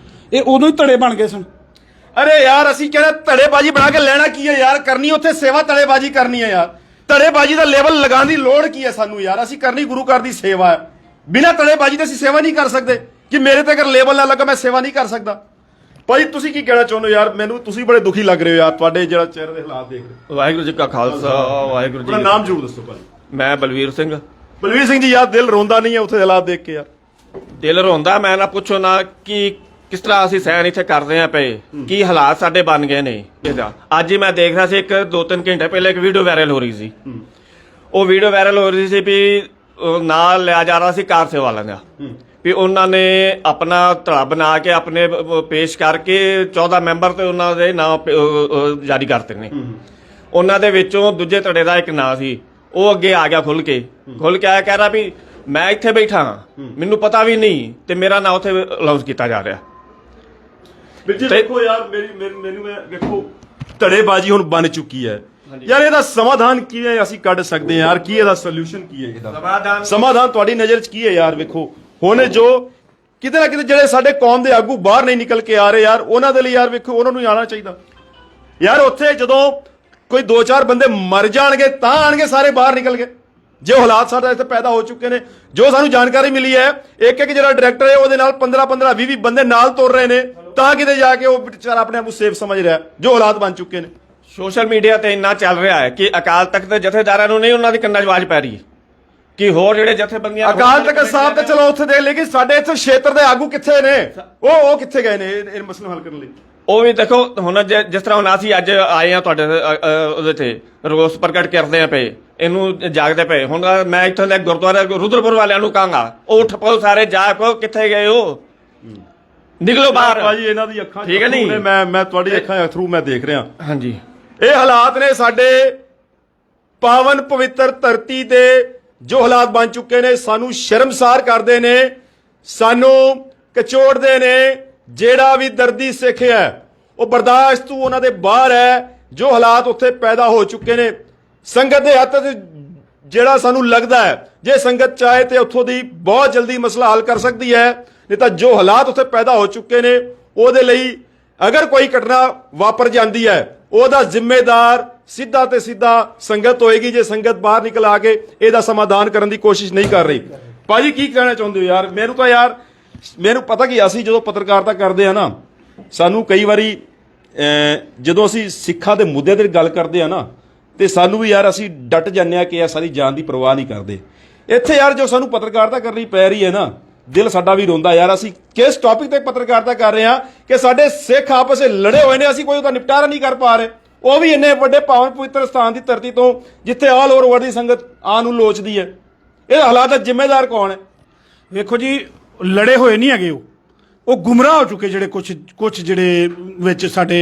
ਇਹ ਉਦੋਂ ਹੀ ਧੜੇ ਬਣ ਗਏ ਸਨ। ਅਰੇ ਯਾਰ ਅਸੀਂ ਕਿਹੜਾ ਧੜੇਬਾਜ਼ੀ ਬਣਾ ਕੇ ਲੈਣਾ ਕੀ ਹੈ ਯਾਰ, ਕਰਨੀ ਉੱਥੇ ਸੇਵਾ ਧੜੇਬਾਜ਼ੀ ਕਰਨੀ ਹੈ ਯਾਰ, ਧੜੇਬਾਜ਼ੀ ਦਾ ਲੇਬਲ ਲਗਾਉਣ ਦੀ ਲੋੜ ਕੀ ਹੈ ਸਾਨੂੰ ਯਾਰ, ਅਸੀਂ ਕਰਨੀ ਗੁਰੂ ਘਰ ਦੀ ਸੇਵਾ ਹੈ, ਬਿਨਾਂ ਧੜੇਬਾਜ਼ੀ ਤੇ ਅਸੀਂ ਸੇਵਾ ਨਹੀਂ ਕਰ ਸਕਦੇ ਕਿ ਮੇਰੇ ਤੇ ਅਗਰ ਲੇਬਲ ਨਾ ਲੱਗਾ ਮੈਂ ਸੇਵਾ ਨਹੀਂ ਕਰ ਸਕਦਾ। ਭਾਈ ਤੁਸੀਂ ਕੀ ਕਹਿਣਾ ਚਾਹੁੰਦੇ ਹੋ ਯਾਰ, ਮੈਨੂੰ ਤੁਸੀਂ ਬੜੇ ਦੁਖੀ ਲੱਗ ਰਹੇ ਹੋ ਯਾਰ, ਤੁਹਾਡੇ ਜਿਹੜਾ ਚਿਹਰੇ ਦੇ ਹਾਲਾਤ ਦੇਖ ਰਹੇ। ਵਾਹਿਗੁਰੂ ਜੀ ਕਾ ਖਾਲਸਾ ਵਾਹਿਗੁਰੂ ਜੀ ਆਪਣਾ ਨਾਮ ਜ਼ਰੂਰ ਦੱਸੋ ਭਾਈ। ਮੈਂ ਬਲਵੀਰ ਸਿੰਘ। ਬਲਵੀਰ ਸਿੰਘ ਜੀ, ਯਾਰ ਦਿਲ ਰੋਂਦਾ ਨਹੀਂ ਹੈ ਉੱਥੇ ਹਾਲਾਤ ਦੇਖ ਕੇ ਯਾਰ? ਦਿਲ ਰੋਂਦਾ, ਮੈਂ ਨਾ ਪੁੱਛੋ ਨਾ ਕਿ ਕਿਸ ਤਰ੍ਹਾਂ ਅਸੀਂ ਸਹਿਣ ਇੱਥੇ ਕਰਦੇ ਆ ਪਏ, ਕੀ ਹਾਲਾਤ ਸਾਡੇ ਬਣ ਗਏ ਨੇ ਇਹਦਾ। ਅੱਜ ਹੀ ਮੈਂ ਦੇਖ ਰਿਹਾ ਸੀ, 2-3 ਘੰਟੇ ਪਹਿਲੇ ਇੱਕ ਵੀਡੀਓ ਵਾਇਰਲ ਹੋ ਰਹੀ ਸੀ। ਉਹ ਵੀਡੀਓ ਵਾਇਰਲ ਹੋ ਰਹੀ ਸੀ ਵੀ ਨਾਲ ਲਿਆ ਜਾ ਰਿਹਾ ਸੀ ਕਾਰ ਸੇਵਾ ਵਾਲਿਆਂ ਦਾ, ਵੀ ਉਹਨਾਂ ਨੇ ਆਪਣਾ ਧੜਾ ਬਣਾ ਕੇ ਆਪਣੇ ਪੇਸ਼ ਕਰਕੇ 14 ਮੈਂਬਰ ਤੇ ਉਹਨਾਂ ਦੇ ਨਾਮ ਜਾਰੀ ਕਰਤੇ ਨੇ। ਉਹਨਾਂ ਦੇ ਵਿੱਚੋਂ ਦੂਜੇ ਧੜੇ ਦਾ ਇੱਕ ਨਾਂ ਸੀ, ਉਹ ਅੱਗੇ ਆ ਗਿਆ ਖੁੱਲ ਕੇ ਆਇਆ, ਕਹਿ ਰਿਹਾ ਵੀ ਮੈਂ ਇੱਥੇ ਬੈਠਾ ਹਾਂ, ਮੈਨੂੰ ਪਤਾ ਵੀ ਨਹੀਂ ਤੇ ਮੇਰਾ ਨਾਂ ਉੱਥੇ ਅਲਾਉਸ ਕੀਤਾ ਜਾ ਰਿਹਾ। ਦੇਖੋ ਯਾਰ ਮੈਨੂੰ ਦੇਖੋ ਧੜੇਬਾਜ਼ੀ ਹੁਣ ਬਣ ਚੁੱਕੀ ਹੈ ਯਾਰ, ਇਹਦਾ ਸਮਾਧਾਨ ਕੀ ਹੈ ਅਸੀਂ ਕੱਢ ਸਕਦੇ ਹਾਂ ਯਾਰ, ਕੀ ਇਹਦਾ ਸੋਲੂਸ਼ਨ ਕੀ ਹੈ, ਇਹਦਾ ਸਮਾਧਾਨ ਤੁਹਾਡੀ ਨਜ਼ਰ 'ਚ ਕੀ ਹੈ ਯਾਰ? ਵੇਖੋ ਹੁਣ ਜੋ ਕਿਤੇ ਨਾ ਕਿਤੇ ਜਿਹੜੇ ਸਾਡੇ ਕੌਮ ਦੇ ਆਗੂ ਬਾਹਰ ਨਹੀਂ ਨਿਕਲ ਕੇ ਆ ਰਹੇ ਯਾਰ, ਉਹਨਾਂ ਦੇ ਲਈ ਯਾਰ ਵੇਖੋ ਉਹਨਾਂ ਨੂੰ ਆਉਣਾ ਚਾਹੀਦਾ ਯਾਰ। ਉੱਥੇ ਜਦੋਂ ਕੋਈ 2-4 ਬੰਦੇ ਮਰ ਜਾਣਗੇ ਤਾਂ ਆਣਗੇ ਸਾਰੇ ਬਾਹਰ ਨਿਕਲ ਕੇ, ਜੋ ਹਾਲਾਤ ਸਾਡੇ ਇੱਥੇ ਪੈਦਾ ਹੋ ਚੁੱਕੇ ਨੇ। ਜੋ ਸਾਨੂੰ ਜਾਣਕਾਰੀ ਮਿਲੀ ਹੈ, ਇੱਕ ਜਿਹੜਾ ਡਾਇਰੈਕਟਰ ਹੈ ਉਹਦੇ ਨਾਲ 15-15 20 ਬੰਦੇ ਨਾਲ ਤੁਰ ਰਹੇ ਨੇ, ਤਾਂ ਕਿਤੇ ਜਾ ਕੇ ਉਹ ਵਿਚਾਰਾ ਆਪਣੇ ਆਪ ਨੂੰ ਸੇਫ ਸਮਝ ਰਿਹਾ, ਜੋ ਹਾਲਾਤ ਬਣ ਚੁੱਕੇ ਨੇ। ਸੋਸ਼ਲ ਮੀਡੀਆ ਤੇ ਇੰਨਾ ਚੱਲ ਰਿਹਾ ਹੈ ਕਿ ਅਕਾਲ ਤਖਤ ਦੇ ਜਥੇਦਾਰਾਂ ਨੂੰ ਨਹੀਂ ਉਹਨਾਂ ਦੀ ਕੰਨਾਂ 'ਚ ਆਵਾਜ਼ ਪੈ ਰਹੀ ਕਿ ਹੋਰ ਜਿਹੜੇ ਜਥੇਬੰਦੀਆਂ ਅਕਾਲ ਤਖਤ ਸਾਹਿਬ ਤੇ ਚਲੋ ਉੱਥੇ ਦੇਖ, ਲੇਕਿਨ ਸਾਡੇ ਇੱਥੇ ਖੇਤਰ ਦੇ ਆਗੂ ਕਿੱਥੇ ਨੇ? ਉਹ ਕਿੱਥੇ ਗਏ ਨੇ ਇਹ ਮਸਲੇ ਹੱਲ ਕਰਨ ਲਈ? ਉਹ ਵੀ ਦੇਖੋ ਹੁਣ ਜਿਸ ਤਰ੍ਹਾਂ ਹੁਣ ਅਸੀਂ ਅੱਜ ਆਏ ਆ ਤੁਹਾਡੇ ਉਹਦੇ ਤੇ ਰੋਸ ਪ੍ਰਗਟ ਕਰਦੇ ਆ ਪਏ, ਇਹਨੂੰ ਜਾਗਦੇ ਪਏ। ਹੁਣ ਮੈਂ ਇੱਥੋਂ ਦੇ ਗੁਰਦੁਆਰਾ ਰੁਦਰਪੁਰ ਵਾਲਿਆਂ ਨੂੰ ਕਹਾਂਗਾ, ਉਹ ਉੱਠ ਪਓ ਸਾਰੇ, ਜਾ ਪਓ, ਕਿੱਥੇ ਗਏ ਹੋ, ਨਿਕਲੋ ਬਾਹਰ। ਭਾਜੀ ਇਹਨਾਂ ਦੀ ਅੱਖਾਂ ਠੀਕ ਹੈ ਨਹੀਂ, ਮੈਂ ਤੁਹਾਡੀ ਅੱਖਾਂ ਦੇ ਥਰੂ ਮੈਂ ਦੇਖ ਰਿਹਾ। ਹਾਂਜੀ, ਇਹ ਹਾਲਾਤ ਨੇ ਸਾਡੇ ਪਾਵਨ ਪਵਿੱਤਰ ਧਰਤੀ ਤੇ, ਜੋ ਹਾਲਾਤ ਬਣ ਚੁੱਕੇ ਨੇ ਸਾਨੂੰ ਸ਼ਰਮਸਾਰ ਕਰਦੇ ਨੇ, ਸਾਨੂੰ ਕਚੋੜਦੇ ਨੇ। ਜਿਹੜਾ ਵੀ ਦਰਦੀ ਸਿੱਖ ਹੈ ਉਹ ਬਰਦਾਸ਼ਤ ਤੋਂ ਉਹਨਾਂ ਦੇ ਬਾਹਰ ਹੈ, ਜੋ ਹਾਲਾਤ ਉੱਥੇ ਪੈਦਾ ਹੋ ਚੁੱਕੇ ਨੇ। ਸੰਗਤ ਦੇ ਹੱਥ ਜਿਹੜਾ ਸਾਨੂੰ ਲੱਗਦਾ ਹੈ, ਜੇ ਸੰਗਤ ਚਾਹੇ ਤੇ ਉੱਥੋਂ ਦੀ ਬਹੁਤ ਜਲਦੀ ਮਸਲਾ ਹੱਲ ਕਰ ਸਕਦੀ ਹੈ, ਨਹੀਂ ਤਾਂ ਜੋ ਹਾਲਾਤ ਉੱਥੇ ਪੈਦਾ ਹੋ ਚੁੱਕੇ ਨੇ ਉਹਦੇ ਲਈ ਅਗਰ ਕੋਈ ਘਟਨਾ ਵਾਪਰ ਜਾਂਦੀ ਹੈ ਉਹਦਾ ਜ਼ਿੰਮੇਦਾਰ ਸਿੱਧਾ ਤੇ ਸਿੱਧਾ ਸੰਗਤ ਹੋਏਗੀ, ਜੇ ਸੰਗਤ ਬਾਹਰ ਨਿਕਲ ਆ ਕੇ ਇਹਦਾ ਸਮਾਧਾਨ ਕਰਨ ਦੀ ਕੋਸ਼ਿਸ਼ ਨਹੀਂ ਕਰ ਰਹੀ। ਭਾਜੀ ਕੀ ਕਹਿਣਾ ਚਾਹੁੰਦੇ ਹੋ ਯਾਰ? ਮੈਨੂੰ ਪਤਾ ਕਿ ਅਸੀਂ ਜਦੋਂ ਪੱਤਰਕਾਰਤਾ ਕਰਦੇ ਆ ਨਾ, ਸਾਨੂੰ ਕਈ ਵਾਰੀ ਜਦੋਂ ਅਸੀਂ ਸਿੱਖਾਂ ਦੇ ਮੁੱਦੇ ਤੇ ਗੱਲ ਕਰਦੇ ਆ ਨਾ, ਤੇ ਸਾਨੂੰ ਵੀ ਯਾਰ ਅਸੀਂ ਡਟ ਜਾਂਦੇ ਆ ਕਿ ਇਹ ਸਾਡੀ ਜਾਨ ਦੀ ਪਰਵਾਹ ਨਹੀਂ ਕਰਦੇ। ਇੱਥੇ ਯਾਰ ਜੋ ਸਾਨੂੰ ਪੱਤਰਕਾਰਤਾ ਕਰਨੀ ਪੈ ਰਹੀ ਹੈ ਨਾ, ਦਿਲ ਸਾਡਾ ਵੀ ਰੋਂਦਾ ਯਾਰ। ਅਸੀਂ ਕਿਸ ਟੌਪਿਕ ਤੇ ਪੱਤਰਕਾਰਤਾ ਕਰ ਰਹੇ ਹਾਂ ਕਿ ਸਾਡੇ ਸਿੱਖ ਆਪਸ ਵਿੱਚ ਲੜੇ ਹੋਏ ਨੇ, ਅਸੀਂ ਕੋਈ ਉਹਦਾ ਨਿਪਟਾਰਾ ਨਹੀਂ ਕਰ ਪਾ ਰਹੇ, ਉਹ ਵੀ ਇੰਨੇ ਵੱਡੇ ਪਾਵਨ ਪਵਿੱਤਰ ਸਥਾਨ ਦੀ ਧਰਤੀ ਤੋਂ ਜਿੱਥੇ ਆਲ ਓਵਰ ਵਰਲਡ ਦੀ ਸੰਗਤ ਆਉਣ ਨੂੰ ਲੋਚਦੀ ਹੈ। ਇਹ ਹਾਲਾਤ ਦਾ ਜ਼ਿੰਮੇਦਾਰ ਕੌਣ ਹੈ? ਵੇਖੋ ਜੀ, ਲੜੇ ਹੋਏ ਨਹੀਂ ਹੈਗੇ, ਉਹ ਗੁੰਮਰਾਹ ਹੋ ਚੁੱਕੇ ਜਿਹੜੇ ਕੁਝ ਜਿਹੜੇ ਵਿੱਚ ਸਾਡੇ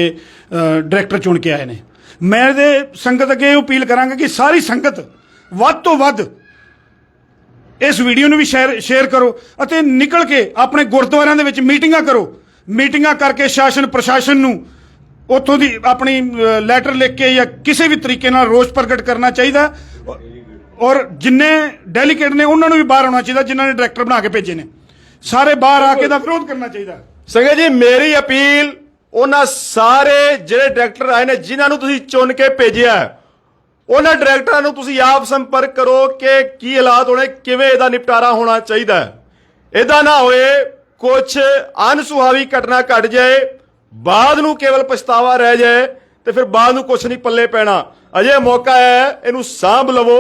ਡਾਇਰੈਕਟਰ ਚੁਣ ਕੇ ਆਏ ਨੇ। ਮੈਂ ਇਹਦੇ ਸੰਗਤ ਅੱਗੇ ਇਹ ਅਪੀਲ ਕਰਾਂਗਾ ਕਿ ਸਾਰੀ ਸੰਗਤ ਵੱਧ ਤੋਂ ਵੱਧ ਇਸ ਵੀਡੀਓ ਨੂੰ ਵੀ ਸ਼ੇਅਰ ਕਰੋ ਅਤੇ ਨਿਕਲ ਕੇ ਆਪਣੇ ਗੁਰਦੁਆਰਿਆਂ ਦੇ ਵਿੱਚ ਮੀਟਿੰਗਾਂ ਕਰੋ। ਮੀਟਿੰਗਾਂ ਕਰਕੇ ਸ਼ਾਸਨ ਪ੍ਰਸ਼ਾਸਨ ਨੂੰ ਉੱਥੋਂ ਦੀ ਆਪਣੀ ਲੈਟਰ ਲਿਖ ਕੇ ਜਾਂ ਕਿਸੇ ਵੀ ਤਰੀਕੇ ਨਾਲ ਰੋਸ ਪ੍ਰਗਟ ਕਰਨਾ ਚਾਹੀਦਾ, ਔਰ ਜਿੰਨੇ ਡੈਲੀਗੇਟ ਨੇ ਉਹਨਾਂ ਨੂੰ ਵੀ ਬਾਹਰ ਆਉਣਾ ਚਾਹੀਦਾ, ਜਿਨ੍ਹਾਂ ਨੇ ਡਾਇਰੈਕਟਰ ਬਣਾ ਕੇ ਭੇਜੇ ਨੇ, ਸਾਰੇ ਬਾਹਰ ਆ ਕੇ ਦਾ ਵਿਰੋਧ ਕਰਨਾ ਚਾਹੀਦਾ। ਸੰਗਤ ਜੀ, ਮੇਰੀ ਅਪੀਲ ਉਹਨਾਂ ਸਾਰੇ ਜਿਹੜੇ ਡਾਇਰੈਕਟਰ ਆਏ ਨੇ, ਜਿਨ੍ਹਾਂ ਨੂੰ ਤੁਸੀਂ ਚੁਣ ਕੇ ਭੇਜਿਆ, ਉਹਨਾਂ ਡਾਇਰੈਕਟਰਾਂ ਨੂੰ ਤੁਸੀਂ ਆਪ ਸੰਪਰਕ ਕਰੋ ਕਿ ਕੀ ਹਾਲਾਤ ਹੋਣੇ, ਕਿਵੇਂ ਇਹਦਾ ਨਿਪਟਾਰਾ ਹੋਣਾ ਚਾਹੀਦਾ ਹੈ। ਇਹਦਾ ਨਾ ਹੋਏ ਕੁਝ ਅਨਸੁਹਾਵੀ ਘਟਨਾ ਘਟ ਜਾਏ, ਬਾਅਦ ਨੂੰ ਕੇਵਲ ਪਛਤਾਵਾ ਰਹਿ ਜਾਏ ਤੇ ਫਿਰ ਬਾਅਦ ਨੂੰ ਕੁਝ ਨਹੀਂ ਪੱਲੇ ਪੈਣਾ। ਅਜੇ ਮੌਕਾ ਹੈ, ਇਹਨੂੰ ਸਾਂਭ ਲਵੋ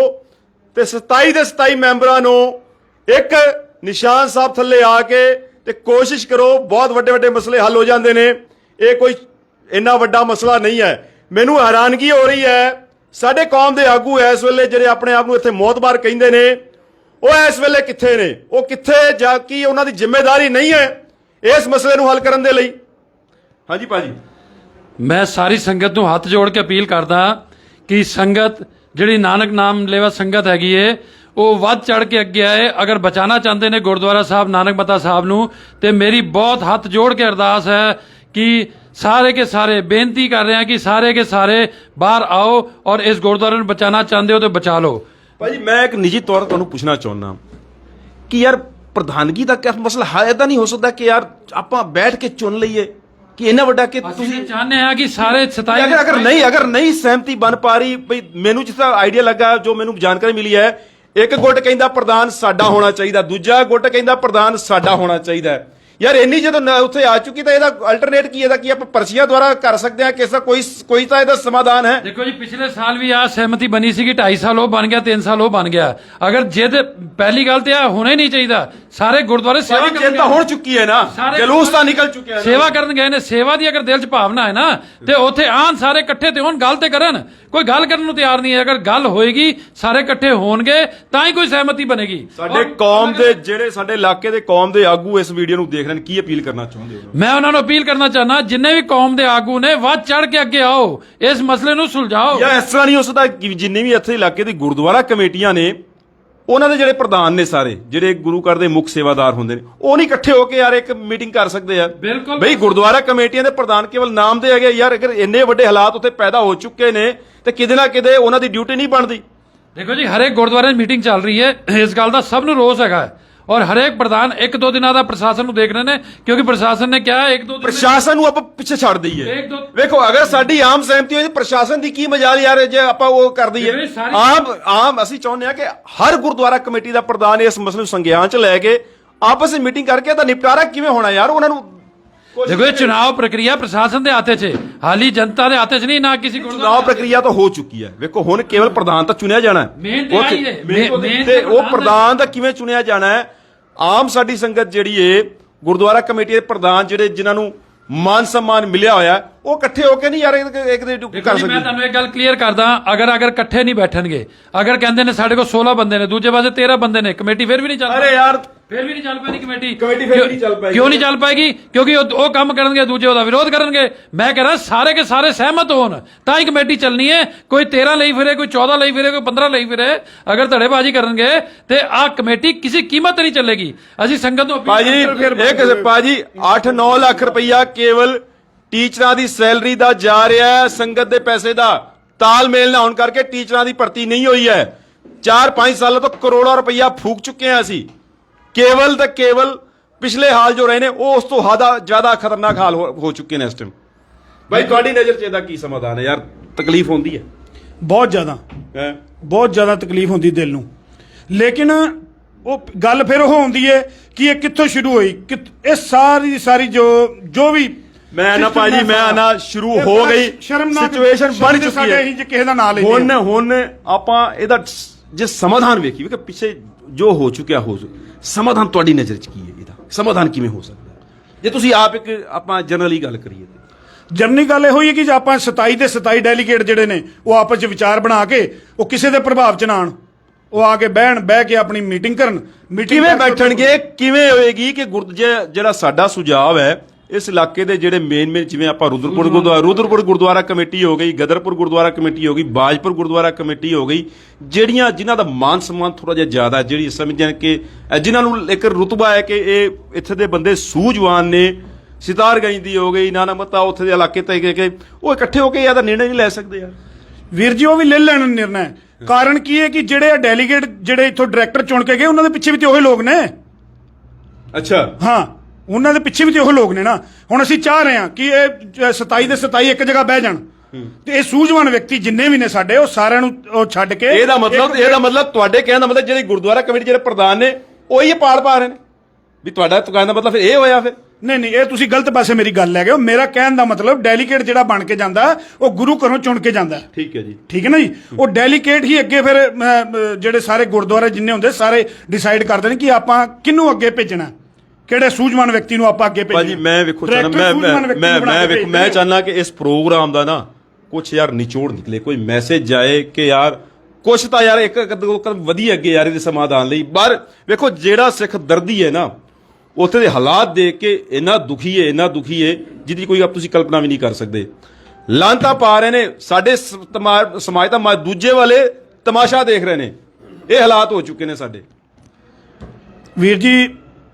ਤੇ 27 ਦੇ 27 ਮੈਂਬਰਾਂ ਨੂੰ ਇੱਕ ਨਿਸ਼ਾਨ ਸਾਹਿਬ ਥੱਲੇ ਆ ਕੇ ਤੇ ਕੋਸ਼ਿਸ਼ ਕਰੋ। ਬਹੁਤ ਵੱਡੇ ਵੱਡੇ ਮਸਲੇ ਹੱਲ ਹੋ ਜਾਂਦੇ ਨੇ, ਇਹ ਕੋਈ ਇੰਨਾ ਵੱਡਾ ਮਸਲਾ ਨਹੀਂ ਹੈ। ਮੈਨੂੰ ਹੈਰਾਨਗੀ ਹੋ ਰਹੀ ਹੈ, ਸਾਡੇ ਕੌਮ ਦੇ ਆਗੂ ਇਸ ਵੇਲੇ ਜਿਹੜੇ ਆਪਣੇ ਆਪ ਨੂੰ ਇੱਥੇ ਮੌਤਬਾਰ ਕਹਿੰਦੇ ਨੇ, ਉਹ ਇਸ ਵੇਲੇ ਕਿੱਥੇ ਨੇ? ਉਹ ਕਿੱਥੇ ਜਾ ਕੇ ਉਹਨਾਂ ਦੀ ਜ਼ਿੰਮੇਵਾਰੀ ਨਹੀਂ ਹੈ ਇਸ ਮਸਲੇ ਨੂੰ ਹੱਲ ਕਰਨ ਦੇ ਲਈ? ਹਾਂਜੀ ਭਾਜੀ। ਮੈਂ ਸਾਰੀ ਸੰਗਤ ਨੂੰ ਹੱਥ ਜੋੜ ਕੇ ਅਪੀਲ ਕਰਦਾ ਕਿ ਸੰਗਤ ਜਿਹੜੀ ਨਾਨਕ ਨਾਮ ਲੇਵਾ ਸੰਗਤ ਹੈਗੀ ਏ ਉਹ ਵੱਧ ਚੜ ਕੇ ਅੱਗੇ ਆਏ। ਅਗਰ ਬਚਾਉਣਾ ਚਾਹੁੰਦੇ ਨੇ ਗੁਰਦੁਆਰਾ ਸਾਹਿਬ ਨਾਨਕ ਮੱਤਾ ਸਾਹਿਬ ਨੂੰ, ਤੇ ਮੇਰੀ ਬਹੁਤ ਹੱਥ ਜੋੜ ਕੇ ਅਰਦਾਸ ਹੈ ਕਿ ਸਾਰੇ ਕੇ ਸਾਰੇ ਬੇਨਤੀ ਕਰ ਰਹੇ ਹਾਂ ਕਿ ਸਾਰੇ ਕੇ ਸਾਰੇ ਬਾਹਰ ਆਓ ਔਰ ਇਸ ਗੁਰਦੁਆਰੇ ਨੂੰ ਬਚਾਉਣਾ ਚਾਹੁੰਦੇ ਹੋ ਤੇ ਬਚਾ ਲਓ। ਭਾਜੀ ਮੈਂ ਇੱਕ ਨਿੱਜੀ ਤੌਰ ਤੇ ਤੁਹਾਨੂੰ ਪੁੱਛਣਾ ਚਾਹੁੰਦਾ ਕਿ ਯਾਰ ਪ੍ਰਧਾਨਗੀ ਦਾ ਕਿਆ ਮਸਲਾ ਹੈ? ਇਦਾਂ ਨਹੀਂ ਹੋ ਸਕਦਾ ਕਿ ਯਾਰ ਆਪਾਂ ਬੈਠ ਕੇ ਚੁਣ ਲਈਏ ਕਿ ਇੰਨਾ ਵੱਡਾ ਕਿ ਤੁਸੀਂ ਤੁਸੀਂ ਚਾਹੁੰਦੇ ਆ ਕਿ ਸਾਰੇ 27 ਅਗਰ ਨਹੀਂ ਸਹਿਮਤੀ ਬਣ ਪਾ ਰਹੀ, ਬਈ ਮੈਨੂੰ ਜਿਸ ਤਰ੍ਹਾਂ ਆਈਡੀਆ ਲੱਗਾ, ਜੋ ਮੈਨੂੰ ਜਾਣਕਾਰੀ ਮਿਲੀ ਹੈ, ਇੱਕ ਗੁੱਟ ਕਹਿੰਦਾ ਪ੍ਰਧਾਨ ਸਾਡਾ ਹੋਣਾ ਚਾਹੀਦਾ, ਦੂਜਾ ਗੁੱਟ ਕਹਿੰਦਾ ਪ੍ਰਧਾਨ ਸਾਡਾ ਹੋਣਾ ਚਾਹੀਦਾ। ਯਾਰ ਇੰਨੀ ਜਦੋਂ ਉੱਥੇ ਆ ਚੁੱਕੀ ਤਾਂ ਇਹਦਾ ਅਲਟਰਨੇਟ ਕੀ ਇਹਦਾ ਕੀ ਆਪਾਂ ਪਰਚੀਆਂ ਦੁਆਰਾ ਕਰ ਸਕਦੇ ਹਾਂ? ਕਿਸੇ ਕੋਈ ਤਾਂ ਇਹਦਾ ਸਮਾਧਾਨ ਹੈ? ਦੇਖੋ ਜੀ, ਪਿਛਲੇ ਸਾਲ ਵੀ ਆ ਸਹਿਮਤੀ ਬਣੀ ਸੀ ਕਿ 2.5 ਸਾਲ ਉਹ ਬਣ ਗਿਆ, 3 ਸਾਲ ਉਹ ਬਣ ਗਿਆ। ਅਗਰ ਜੇ ਤੇ ਪਹਿਲੀ ਗੱਲ ਤੇ ਆ ਹੋਣਾ ਹੀ ਨਹੀਂ ਚਾਹੀਦਾ। ਸਾਰੇ ਗੁਰਦੁਆਰੇ ਸੇਵਾ ਕਰਨ ਤਾਂ ਹੁਣ ਚੁੱਕੀ ਹੈ ਨਾ, ਜਲੂਸ ਤਾਂ ਨਿਕਲ ਚੁੱਕਿਆ, ਸੇਵਾ ਕਰਨ ਗਏ ਨੇ। ਸੇਵਾ ਦੀ ਅਗਰ ਦਿਲ 'ਚ ਭਾਵਨਾ ਹੈ ਨਾ ਤੇ ਉੱਥੇ ਆਣ ਸਾਰੇ ਇਕੱਠੇ ਤੇ ਹੋਣ, ਗੱਲ ਤੇ ਕਰਨ। ਕੋਈ ਗੱਲ ਕਰਨ ਨੂੰ ਤਿਆਰ ਨਹੀਂ ਹੈ। ਅਗਰ ਗੱਲ ਹੋਏਗੀ, ਸਾਰੇ ਇਕੱਠੇ ਹੋਣਗੇ ਤਾਂ ਹੀ ਕੋਈ ਸਹਿਮਤੀ ਬਣੇਗੀ। ਸਾਡੇ ਕੌਮ ਦੇ ਜਿਹੜੇ ਸਾਡੇ ਇਲਾਕੇ ਦੇ ਕੌਮ ਦੇ ਆਗੂ ਇਸ ਵੀਡੀਓ ਨੂੰ ਦੇਖ ਰਹੇ ਨੇ, ਕੀ ਅਪੀਲ ਕਰਨਾ ਚਾਹੁੰਦੇ ਹੋ? ਮੈਂ ਉਹਨਾਂ ਨੂੰ ਅਪੀਲ ਕਰਨਾ ਚਾਹਨਾ, ਜਿੰਨੇ ਵੀ ਕੌਮ ਦੇ ਆਗੂ ਨੇ ਵੱਧ ਚੜ ਕੇ ਅੱਗੇ ਆਓ, ਇਸ ਮਸਲੇ ਨੂੰ ਸੁਲਝਾਓ। ਯਾਰ ਇਸ ਤਰ੍ਹਾਂ ਨਹੀਂ ਹੋ ਸਕਦਾ ਕਿ ਜਿੰਨੇ ਵੀ ਇੱਥੇ ਇਲਾਕੇ ਦੀ ਗੁਰਦੁਆਰਾ ਕਮੇਟੀਆਂ ਨੇ, ਉਹਨਾਂ ਦੇ ਜਿਹੜੇ ਪ੍ਰਧਾਨ ਨੇ, ਸਾਰੇ ਜਿਹੜੇ ਗੁਰੂ ਘਰ ਦੇ ਮੁੱਖ ਸੇਵਾਦਾਰ ਹੁੰਦੇ ਨੇ, ਉਹ ਨਹੀਂ ਇਕੱਠੇ ਹੋ ਕੇ ਯਾਰ ਇੱਕ ਮੀਟਿੰਗ ਕਰ ਸਕਦੇ ਯਾਰ? ਬਿਲਕੁਲ। ਬਈ ਗੁਰਦੁਆਰਾ ਕਮੇਟੀਆਂ ਦੇ ਪ੍ਰਧਾਨ ਕੇਵਲ ਨਾਮ ਦੇ ਹੈਗੇ ਯਾਰ। ਅਗਰ ਇੰਨੇ ਵੱਡੇ ਹਾਲਾਤ ਉੱਥੇ ਪੈਦਾ ਹੋ ਚੁੱਕੇ ਨੇ ਤੇ ਕਿਤੇ ਨਾ ਕਿਤੇ ਉਹਨਾਂ ਦੀ ਡਿਊਟੀ ਨਹੀਂ ਬਣਦੀ। ਦੇਖੋ ਜੀ, ਹਰੇਕ ਗੁਰਦੁਆਰੇ 'ਚ ਮੀਟਿੰਗ ਚੱਲ ਰਹੀ ਹੈ, ਇਸ ਗੱਲ ਦਾ ਸਭ ਨੂੰ ਰੋਸ ਹੈਗਾ ਔਰ ਹਰੇਕ ਪ੍ਰਧਾਨ 1-2 ਦਿਨਾਂ ਦਾ ਪ੍ਰਸ਼ਾਸਨ ਨੂੰ ਦੇਖ ਰਹੇ ਨੇ, ਕਿਉਂਕਿ ਪ੍ਰਸ਼ਾਸਨ ਨੇ ਕਿਹਾ 1-2 ਦਿਨ ਪ੍ਰਸ਼ਾਸਨ ਨੂੰ ਆਪਾਂ ਪਿੱਛੇ ਛੱਡ ਦਈਏ। ਇੱਕ ਦੋ- ਵੇਖੋ ਅਗਰ ਸਾਡੀ ਆਮ ਸਹਿਮਤੀ ਹੋਈ, ਪ੍ਰਸ਼ਾਸਨ ਦੀ ਕੀ ਮਜਾਲ ਯਾਰ ਜੇ ਆਪਾਂ ਉਹ ਕਰ ਦਈਏ। ਜਿਵੇਂ ਸਾਰੀ- ਆਮ ਅਸੀਂ ਚਾਹੁੰਦੇ ਹਾਂ ਕਿ ਹਰ ਗੁਰਦੁਆਰਾ ਕਮੇਟੀ ਦਾ ਪ੍ਰਧਾਨ ਇਸ ਮਸਲੇ ਨੂੰ ਸੰਗਿਆਨ ਚ ਲੈ ਕੇ ਆਪਸ ਵਿੱਚ ਮੀਟਿੰਗ ਕਰਕੇ ਇਹਦਾ ਨਿਪਟਾਰਾ ਕਿਵੇਂ ਹੋਣਾ ਯਾਰ, ਉਹਨਾਂ ਨੂੰ ਦੇਖੋ ਇਹ ਚੁਣਾਵ ਪ੍ਰਕਿਰਿਆ ਪ੍ਰਸ਼ਾਸਨ ਦੇ ਹੱਥ 'ਚ, ਹਾਲੀ ਜਨਤਾ ਦੇ ਹੱਥ 'ਚ ਨਹੀਂ, ਨਾ ਕਿਸੇ ਚੁਣਾਵ ਪ੍ਰਕਿਰਿਆ ਤਾਂ ਹੋ ਚੁੱਕੀ ਹੈ। ਵੇਖੋ ਹੁਣ ਕੇਵਲ ਪ੍ਰਧਾਨ ਤਾਂ ਚੁਣਿਆ ਜਾਣਾ ਹੈ। ਮੇਨ ਤੇ ਆਹੀ ਹੈ, ਮੇਨ ਤੇ ਉਹ ਪ੍ਰਧਾਨ ਦਾ ਕਿਵੇਂ ਚੁਣਿਆ ਜਾਣਾ ਹੈ? ਆਮ ਸਾਡੀ ਸੰਗਤ ਜਿਹੜੀ ਏ, ਗੁਰਦੁਆਰਾ ਕਮੇਟੀ ਦੇ ਪ੍ਰਧਾਨ ਜਿਹੜੇ ਜਿਨ੍ਹਾਂ ਨੂੰ ਮਾਨ ਸਨਮਾਨ ਮਿਲਿਆ ਹੋਇਆ, ਉਹ ਇਕੱਠੇ ਹੋ ਕੇ ਨਹੀਂ ਯਾਰ ਇੱਕ ਦੇ ਕਰ ਸਕਦੇ। ਮੈਂ ਤੁਹਾਨੂੰ ਇੱਕ ਗੱਲ ਕਲੀਅਰ ਕਰਦਾ, ਅਗਰ ਇਕੱਠੇ ਨਹੀਂ ਬੈਠਣਗੇ, ਅਗਰ ਕਹਿੰਦੇ ਨੇ ਸਾਡੇ ਕੋਲ 16 ਬੰਦੇ ਨੇ, ਦੂਜੇ ਪਾਸੇ 13 ਬੰਦੇ ਨੇ, ਕਮੇਟੀ ਫਿਰ ਵੀ ਨਹੀਂ ਚੱਲ ਅਰੇ ਯਾਰ ਫਿਰ ਵੀ ਨਹੀਂ ਚੱਲ ਪੈਣੀ ਕਮੇਟੀ ਫਿਰ ਵੀ ਨਹੀਂ ਚੱਲ ਪਾਏਗੀ। ਕਿਉਂ ਨਹੀਂ ਚੱਲ ਪਾਏਗੀ? ਕਿਉਂਕਿ ਉਹ ਕੰਮ ਕਰਨਗੇ, ਦੂਜੇ ਉਹਦਾ ਵਿਰੋਧ ਕਰਨਗੇ। ਮੈਂ ਕਹ ਰਿਹਾ ਸਾਰੇ ਕੇ ਸਾਰੇ ਸਹਿਮਤ ਹੋਣ ਤਾਂ ਹੀ ਕਮੇਟੀ ਚੱਲਣੀ ਹੈ। ਕੋਈ 13 ਲਈ ਫਿਰੇ, ਕੋਈ 14 ਲਈ ਫਿਰੇ, ਕੋਈ 15 ਲਈ ਫਿਰੇ, ਅਗਰ ਧੜੇਬਾਜ਼ੀ ਕਰਨਗੇ ਤੇ ਆਹ ਕਮੇਟੀ ਕਿਸੇ ਕੀਮਤ ਨਹੀਂ ਚੱਲੇਗੀ। ਅਸੀਂ ਸੰਗਤ ਨੂੰ ਭਾਜੀ ਇੱਕ ਭਾਜੀ 8-9 ਲੱਖ ਰੁਪਈਆ ਕੇਵਲ ਟੀਚਰਾਂ ਦੀ ਸੈਲਰੀ ਦਾ ਜਾ ਰਿਹਾ ਹੈ, ਸੰਗਤ ਦੇ ਪੈਸੇ ਦਾ ਤਾਲਮੇਲ ਨਾ ਹੋਣ ਕਰਕੇ ਟੀਚਰਾਂ ਦੀ ਭਰਤੀ ਨਹੀਂ ਹੋਈ ਹੈ। 4-5 ਸਾਲਾਂ ਤੋਂ ਕਰੋੜਾਂ ਰੁਪਈਆ ਫੂਕ ਚੁੱਕੇ ਹਾਂ ਅਸੀਂ। ਕੇਵਲ ਤੇ ਕੇਵਲ ਪਿਛਲੇ ਹਾਲ ਜੋ ਰਹੇ ਨੇ ਉਹ ਉਸ ਤੋਂ ਜ਼ਿਆਦਾ ਖਤਰਨਾਕ ਹਾਲ ਹੋ ਚੁੱਕੇ ਨੇ ਇਸ ਟਾਈਮ। ਭਾਈ ਤੁਹਾਡੀ ਨਜ਼ਰ 'ਚ ਇਹਦਾ ਕੀ ਸਮਾਧਾਨ ਹੈ ਯਾਰ? ਤਕਲੀਫ ਹੁੰਦੀ ਹੈ ਬਹੁਤ ਜ਼ਿਆਦਾ ਤਕਲੀਫ ਹੁੰਦੀ ਦਿਲ ਨੂੰ, ਲੇਕਿਨ ਉਹ ਗੱਲ ਫਿਰ ਉਹ ਹੁੰਦੀ ਹੈ ਕਿ ਇਹ ਕਿੱਥੋਂ ਸ਼ੁਰੂ ਹੋਈ। ਇਹ ਸਾਰੀ ਜੋ ਵੀ ਮੈਂ ਨਾ ਭਾਜੀ ਮੈਂ ਨਾ ਸ਼ੁਰੂ ਹੋ ਗਈ, ਸਿਚੁਏਸ਼ਨ ਬਣ ਚੁੱਕੀ ਹੈ। ਕਿਸੇ ਦਾ ਨਾਂ ਲੈਂਦੇ ਹੁਣ ਆਪਾਂ ਇਹਦਾ ਜੇ ਸਮਾਧਾਨ ਵੇਖੀਏ ਕਿ ਪਿੱਛੇ ਜੋ ਹੋ ਚੁੱਕਿਆ ਸਮਾਧਾਨ ਤੁਹਾਡੀ ਨਜ਼ਰ 'ਚ ਕੀ ਹੈ? ਇਹਦਾ ਸਮਾਧਾਨ ਕਿਵੇਂ ਹੋ ਸਕਦਾ ਜੇ ਤੁਸੀਂ ਆਪ ਆਪਾਂ ਜਨਰਲੀ ਗੱਲ ਕਰੀਏ? ਜਰਨੀ ਗੱਲ ਇਹੋ ਹੀ ਹੈ ਕਿ ਜੇ ਆਪਾਂ 27 ਦੇ 27 ਡੈਲੀਗੇਟ ਜਿਹੜੇ ਨੇ ਉਹ ਆਪਸ 'ਚ ਵਿਚਾਰ ਬਣਾ ਕੇ ਉਹ ਕਿਸੇ ਦੇ ਪ੍ਰਭਾਵ 'ਚ ਨਾ ਆਣ, ਉਹ ਆ ਕੇ ਬਹਿ ਕੇ ਆਪਣੀ ਮੀਟਿੰਗ ਕਰਨ। ਕਿਵੇਂ ਬੈਠਣਗੇ? ਕਿਵੇਂ ਹੋਏਗੀ ਕਿ ਜਿਹੜਾ ਸਾਡਾ ਸੁਝਾਅ ਹੈ, ਇਸ ਇਲਾਕੇ ਦੇ ਜਿਹੜੇ ਮੇਨ ਜਿਵੇਂ ਆਪਾਂ ਰੁਦਰਪੁਰ ਗੁਰਦੁਆਰਾ ਕਮੇਟੀ ਹੋ ਗਈ, ਗਦਰਪੁਰ ਗੁਰਦੁਆਰਾ ਕਮੇਟੀ ਹੋ ਗਈ, ਬਾਜਪੁਰ ਗੁਰਦੁਆਰਾ ਕਮੇਟੀ ਹੋ ਗਈ, ਜਿਨ੍ਹਾਂ ਦਾ ਮਾਨ ਸਨਮਾਨ ਥੋੜਾ ਜਿਹਾ ਜ਼ਿਆਦਾ, ਜਿਹੜੀ ਸਮਝਣ ਕਿ ਜਿਨ੍ਹਾਂ ਨੂੰ ਇੱਕ ਰੁਤਬਾ ਹੈ ਕਿ ਇਹ ਇੱਥੇ ਦੇ ਬੰਦੇ ਸੂਝਵਾਨ ਨੇ, ਸਿਤਾਰਗੰਜ ਦੀ ਹੋ ਗਈ, ਨਾਨਾ ਮੱਤਾ ਉੱਥੇ ਦੇ ਇਲਾਕੇ ਤੇ ਉਹ ਇਕੱਠੇ ਹੋ ਕੇ ਇਹਦਾ ਨਿਰਣਾ ਨਹੀਂ ਲੈ ਸਕਦੇ ਯਾਰ। ਵੀਰ ਜੀ ਉਹ ਵੀ ਲੈ ਲੈਣ ਨਿਰਣਾ। ਕਾਰਨ ਕੀ ਹੈ ਕਿ ਜਿਹੜੇ ਡੈਲੀਗੇਟ ਜਿਹੜੇ ਇੱਥੋਂ ਡਾਇਰੈਕਟਰ ਚੁਣ ਕੇ ਗਏ ਉਹਨਾਂ ਦੇ ਪਿੱਛੇ ਵੀ ਤੇ ਉਹੀ ਲੋਕ ਨੇ। ਅੱਛਾ ਹਾਂ, ਉਹਨਾਂ ਦੇ ਪਿੱਛੇ ਵੀ ਤੇ ਉਹ ਲੋਕ ਨੇ ਨਾ। ਹੁਣ ਅਸੀਂ ਚਾਹ ਰਹੇ ਹਾਂ ਕਿ ਇਹ 27 ਦੇ 27 ਇੱਕ ਜਗ੍ਹਾ ਬਹਿ ਜਾਣ ਤੇ ਇਹ ਸੂਝਵਾਨ ਵਿਅਕਤੀ ਜਿੰਨੇ ਵੀ ਨੇ ਸਾਡੇ, ਉਹ ਸਾਰਿਆਂ ਨੂੰ ਉਹ ਛੱਡ ਕੇ ਇਹਦਾ ਮਤਲਬ ਤੁਹਾਡੇ ਕਹਿਣ ਦਾ ਮਤਲਬ ਜਿਹੜੇ ਗੁਰਦੁਆਰਾ ਕਮੇਟੀ ਜਿਹੜੇ ਪ੍ਰਧਾਨ ਨੇ ਉਹੀ ਪਾੜ ਪਾ ਰਹੇ ਨੇ ਵੀ ਤੁਹਾਡਾ ਕਹਿਣ ਦਾ ਮਤਲਬ ਫਿਰ ਇਹ ਹੋਇਆ? ਫਿਰ ਨਹੀਂ, ਇਹ ਤੁਸੀਂ ਗਲਤ ਪਾਸੇ ਮੇਰੀ ਗੱਲ ਲੈ ਗਏ ਹੋ। ਮੇਰਾ ਕਹਿਣ ਦਾ ਮਤਲਬ ਡੈਲੀਗੇਟ ਜਿਹੜਾ ਬਣ ਕੇ ਜਾਂਦਾ ਉਹ ਗੁਰੂ ਘਰੋਂ ਚੁਣ ਕੇ ਜਾਂਦਾ। ਠੀਕ ਹੈ ਜੀ, ਠੀਕ ਹੈ ਨਾ ਜੀ। ਉਹ ਡੈਲੀਗੇਟ ਹੀ ਅੱਗੇ ਫਿਰ ਜਿਹੜੇ ਸਾਰੇ ਗੁਰਦੁਆਰੇ ਜਿੰਨੇ ਹੁੰਦੇ ਸਾਰੇ ਡਿਸਾਈਡ ਕਰਦੇ ਨੇ ਕਿ ਆਪਾਂ ਕਿਹਨੂੰ ਅੱਗੇ ਭੇਜਣਾ, ਕਿਹੜੇ ਸੂਝਵਾਨ ਵਿਅਕਤੀ ਨੂੰ ਆਪਾਂ ਅੱਗੇ ਭੇਜਣਾ। ਭਾਜੀ ਮੈਂ ਵੇਖੋ ਮੈਂ ਚਾਹੁੰਦਾ ਕਿ ਇਸ ਪ੍ਰੋਗਰਾਮ ਦਾ ਨਾ ਕੁਛ ਯਾਰ ਨਿਚੋੜ ਨਿਕਲੇ, ਕੋਈ ਮੈਸੇਜ ਜਾਏ ਕਿ ਯਾਰ ਕੁਛ ਤਾਂ ਯਾਰ ਇੱਕ ਕਦਮ ਵਧੀਆ ਅੱਗੇ ਯਾਰ ਇਹਦੇ ਸਮਾਧਾਨ ਲਈ। ਪਰ ਵੇਖੋ ਜਿਹੜਾ ਸਿੱਖ ਦਰਦੀ ਹੈ ਨਾ, ਉੱਥੇ ਦੇ ਹਾਲਾਤ ਦੇਖ ਕੇ ਇੰਨਾ ਦੁਖੀ ਹੈ ਜਿਹਦੀ ਕੋਈ ਤੁਸੀਂ ਕਲਪਨਾ ਵੀ ਨਹੀਂ ਕਰ ਸਕਦੇ। ਲਾਂਤਾ ਪਾ ਰਹੇ ਨੇ, ਸਾਡੇ ਸਮਾਜ ਦਾ ਦੂਜੇ ਵਾਲੇ ਤਮਾਸ਼ਾ ਦੇਖ ਰਹੇ ਨੇ। ਇਹ ਹਾਲਾਤ ਹੋ ਚੁੱਕੇ ਨੇ ਸਾਡੇ। ਵੀਰ ਜੀ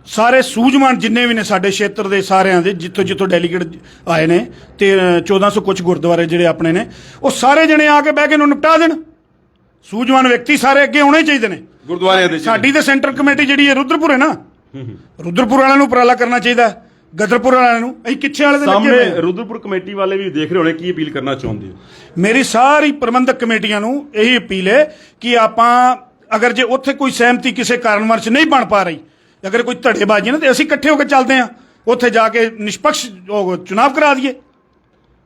ਸਾਰੇ ਸੂਝਵਾਨ ਜਿੰਨੇ ਵੀ ਨੇ ਸਾਡੇ ਖੇਤਰ ਦੇ ਸਾਰਿਆਂ ਦੇ ਜਿੱਥੋਂ ਜਿੱਥੋਂ ਡੈਲੀਗੇਟ ਆਏ ਨੇ ਤੇ 1400 ਕੁਝ ਗੁਰਦੁਆਰੇ ਜਿਹੜੇ ਆਪਣੇ ਨੇ, ਉਹ ਸਾਰੇ ਜਣੇ ਆ ਕੇ ਬਹਿ ਕੇ ਇਹਨੂੰ ਨਿਪਟਾ ਦੇਣ। ਸੂਝਵਾਨ ਵਿਅਕਤੀ ਸਾਰੇ ਅੱਗੇ ਆਉਣੇ ਚਾਹੀਦੇ ਨੇ ਗੁਰਦੁਆਰਿਆਂ ਦੇ ਸਾਡੀ ਤੇ ਸੈਂਟਰ ਕਮੇਟੀ ਜਿਹੜੀ ਹੈ ਰੁद्रपुर ਹੈ ਨਾ, ਰੁद्रपुर ਵਾਲਿਆਂ ਨੂੰ ਉਪਰਾਲਾ ਕਰਨਾ ਚਾਹੀਦਾ, ਗਦਰਪੁਰ ਵਾਲਿਆਂ ਨੂੰ। ਅਸੀਂ ਕਿੱਥੇ ਵਾਲੇ ਦੇ ਲੱਗੇ ਸਾਹਮਣੇ ਹੋਏ ਹਾਂ। ਰੁद्रपुर ਕਮੇਟੀ ਵਾਲੇ ਵੀ ਦੇਖ ਰਹੇ ਹੋਣੇ, ਕੀ ਅਪੀਲ ਕਰਨਾ ਚਾਹੁੰਦੇ ਹੋ? ਮੇਰੀ ਸਾਰੀ ਪ੍ਰਬੰਧਕ ਕਮੇਟੀਆਂ ਨੂੰ ਇਹੀ ਅਪੀਲ ਹੈ ਕਿ ਆਪਾਂ ਅਗਰ ਜੇ ਉੱਥੇ ਕੋਈ ਸਹਿਮਤੀ ਕਿਸੇ ਕਾਰਨਵਸ਼ ਨਹੀਂ ਬਣ ਪਾ ਰਹੀ, ਅਗਰ ਕੋਈ ਧੜੇਬਾਜ਼ੀ ਨਾ, ਤੇ ਅਸੀਂ ਇਕੱਠੇ ਹੋ ਕੇ ਚੱਲਦੇ ਹਾਂ ਉੱਥੇ ਜਾ ਕੇ ਨਿਸ਼ਪਕਸ਼ ਚੁਣਾਵ ਕਰਾ ਦਈਏ।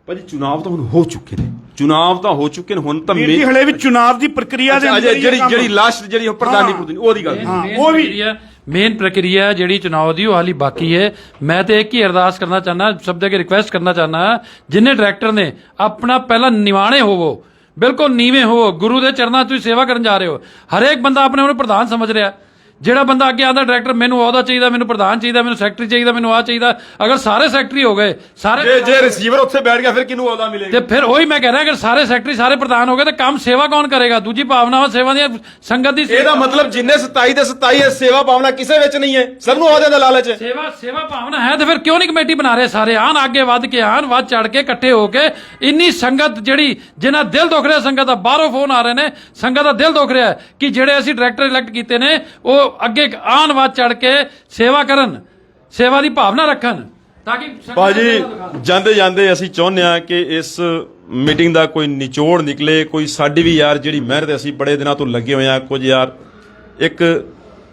ਭਾਜੀ ਚੁਣਾਵ ਤਾਂ ਹੁਣ ਹੋ ਚੁੱਕੇ ਨੇ, ਚੁਣਾਵ ਤਾਂ ਹੋ ਚੁੱਕੇ ਨੇ, ਹੁਣ ਤਾਂ ਵੀਰ ਜੀ ਹਲੇ ਵੀ ਚੁਣਾਵ ਦੀ ਪ੍ਰਕਿਰਿਆ ਦੇ ਅੰਦਰ ਹੀ ਇਹ ਕੰਮ- ਜਿਹੜੀ ਲਾਸਟ ਜਿਹੜੀ ਪ੍ਰਧਾਨੀ ਉਹਦੀ ਗੱਲ ਹਾਂ, ਉਹ ਵੀ ਮੇਨ ਪ੍ਰਕਿਰਿਆ ਜਿਹੜੀ ਚੁਣਾव ਦੀ ਉਹ ਹਾਲੀ ਬਾਕੀ ਹੈ। ਮੈਂ ਤੇ ਇੱਕ ਹੀ ਅਰਦਾਸ ਕਰਨਾ ਚਾਹਨਾ, ਸਭ ਦੇ ਅੱਗੇ ਰਿਕੁਐਸਟ ਕਰਨਾ ਚਾਹਨਾ, ਜਿੰਨੇ ਡਾਇਰੈਕਟਰ ਨੇ ਆਪਣਾ ਪਹਿਲਾਂ ਨਿਵਾਣੇ ਹੋਵੋ, ਬਿਲਕੁਲ ਨੀਵੇਂ ਹੋਵੋ, ਗੁਰੂ ਦੇ ਚਰਨਾਂ 'ਚ ਤੁਸੀਂ ਸੇਵਾ ਕਰਨ ਜਾ ਰਹੇ ਹੋ। ਹਰੇਕ ਬੰਦਾ ਆਪਣੇ ਆਪ ਨੂੰ ਪ੍ਰਧਾਨ ਸਮਝ ਰਿਹਾ। ਜਿਹੜਾ ਬੰਦਾ ਅੱਗੇ ਆਉਂਦਾ ਡਾਇਰੈਕਟਰ ਮੈਨੂੰ ਅਹੁਦਾ ਚਾਹੀਦਾ, ਮੈਨੂੰ ਪ੍ਰਧਾਨ ਚਾਹੀਦਾ, ਮੈਨੂੰ ਸੈਕਟਰੀ ਚਾਹੀਦਾ, ਮੈਨੂੰ ਆਹ ਚਾਹੀਦਾ, ਅਗਰ ਸਾਰੇ ਸੈਕਟਰੀ ਹੋ ਗਏ, ਸਾਰੇ ਜੇ ਰਿਸੀਵਰ ਉੱਥੇ ਬੈਠ ਗਿਆ ਫਿਰ ਕਿਹਨੂੰ ਅਹੁਦਾ ਮਿਲੇਗਾ? ਤੇ ਫਿਰ ਉਹੀ ਮੈਂ ਕਹਿ ਰਿਹਾ ਕਿ ਸਾਰੇ ਸੈਕਟਰੀ ਸਾਰੇ ਪ੍ਰਧਾਨ ਹੋ ਗਏ ਤੇ ਕੰਮ ਸੇਵਾ ਕੌਣ ਕਰੇਗਾ? ਦੂਜੀ ਭਾਵਨਾਵਾਂ ਸੇਵਾ ਦੀਆਂ ਸੰਗਤ ਦੀ ਇਹਦਾ ਮਤਲਬ ਜਿੰਨੇ 27 ਦੇ 27 ਹੈ, ਸੇਵਾ ਭਾਵਨਾ ਕਿਸੇ ਵਿੱਚ ਨਹੀਂ ਹੈ, ਸਭ ਨੂੰ ਅਹੁਦੇ ਦਾ ਲਾਲਚ ਹੈ। ਸੇਵਾ ਭਾਵਨਾ ਹੈ ਤੇ ਫਿਰ ਕਿਉਂ ਨਹੀਂ ਕਮੇਟੀ ਬਣਾ ਰਹੇ? ਸਾਰੇ ਆਣ ਅੱਗੇ ਵੱਧ ਕੇ ਆਣ, ਵੱਧ ਚੜ ਕੇ ਇਕੱਠੇ ਹੋ ਕੇ। ਇੰਨੀ ਸੰਗਤ ਜਿਹੜੀ ਜਿਨ੍ਹਾਂ ਦਿਲ ਦੁਖ ਰਿਹਾ, ਸੰਗਤ ਦਾ ਬਾਹਰੋਂ ਫੋਨ ਆ ਰਹੇ ਨੇ, ਸੰਗਤ ਦਾ ਦਿਲ ਦੁਖ ਰਿਹਾ ਕਿ ਜਿਹੜੇ ਅਸੀਂ ਡਾਇਰੈਕਟਰ ਇਲੈਕਟ ਕੀਤੇ ਨੇ ਉਹ ਅੱਗੇ ਆਣ ਵੱਧ ਚੜ ਕੇ ਸੇਵਾ ਕਰਨ, ਸੇਵਾ ਦੀ ਭਾਵਨਾ ਰੱਖਣ, ਤਾਂ ਕਿ ਭਾਜੀ ਜਾਂਦੇ ਜਾਂਦੇ ਅਸੀਂ ਚਾਹੁੰਦੇ ਹਾਂ ਕਿ ਇਸ ਮੀਟਿੰਗ ਦਾ ਕੋਈ ਨਿਚੋੜ ਨਿਕਲੇ, ਕੋਈ ਸਾਡੀ ਵੀ ਯਾਰ ਜਿਹੜੀ ਮਿਹਨਤ ਅਸੀਂ ਬੜੇ ਦਿਨਾਂ ਤੋਂ ਲੱਗੇ ਹੋਏ ਆ, ਕੁਝ ਯਾਰ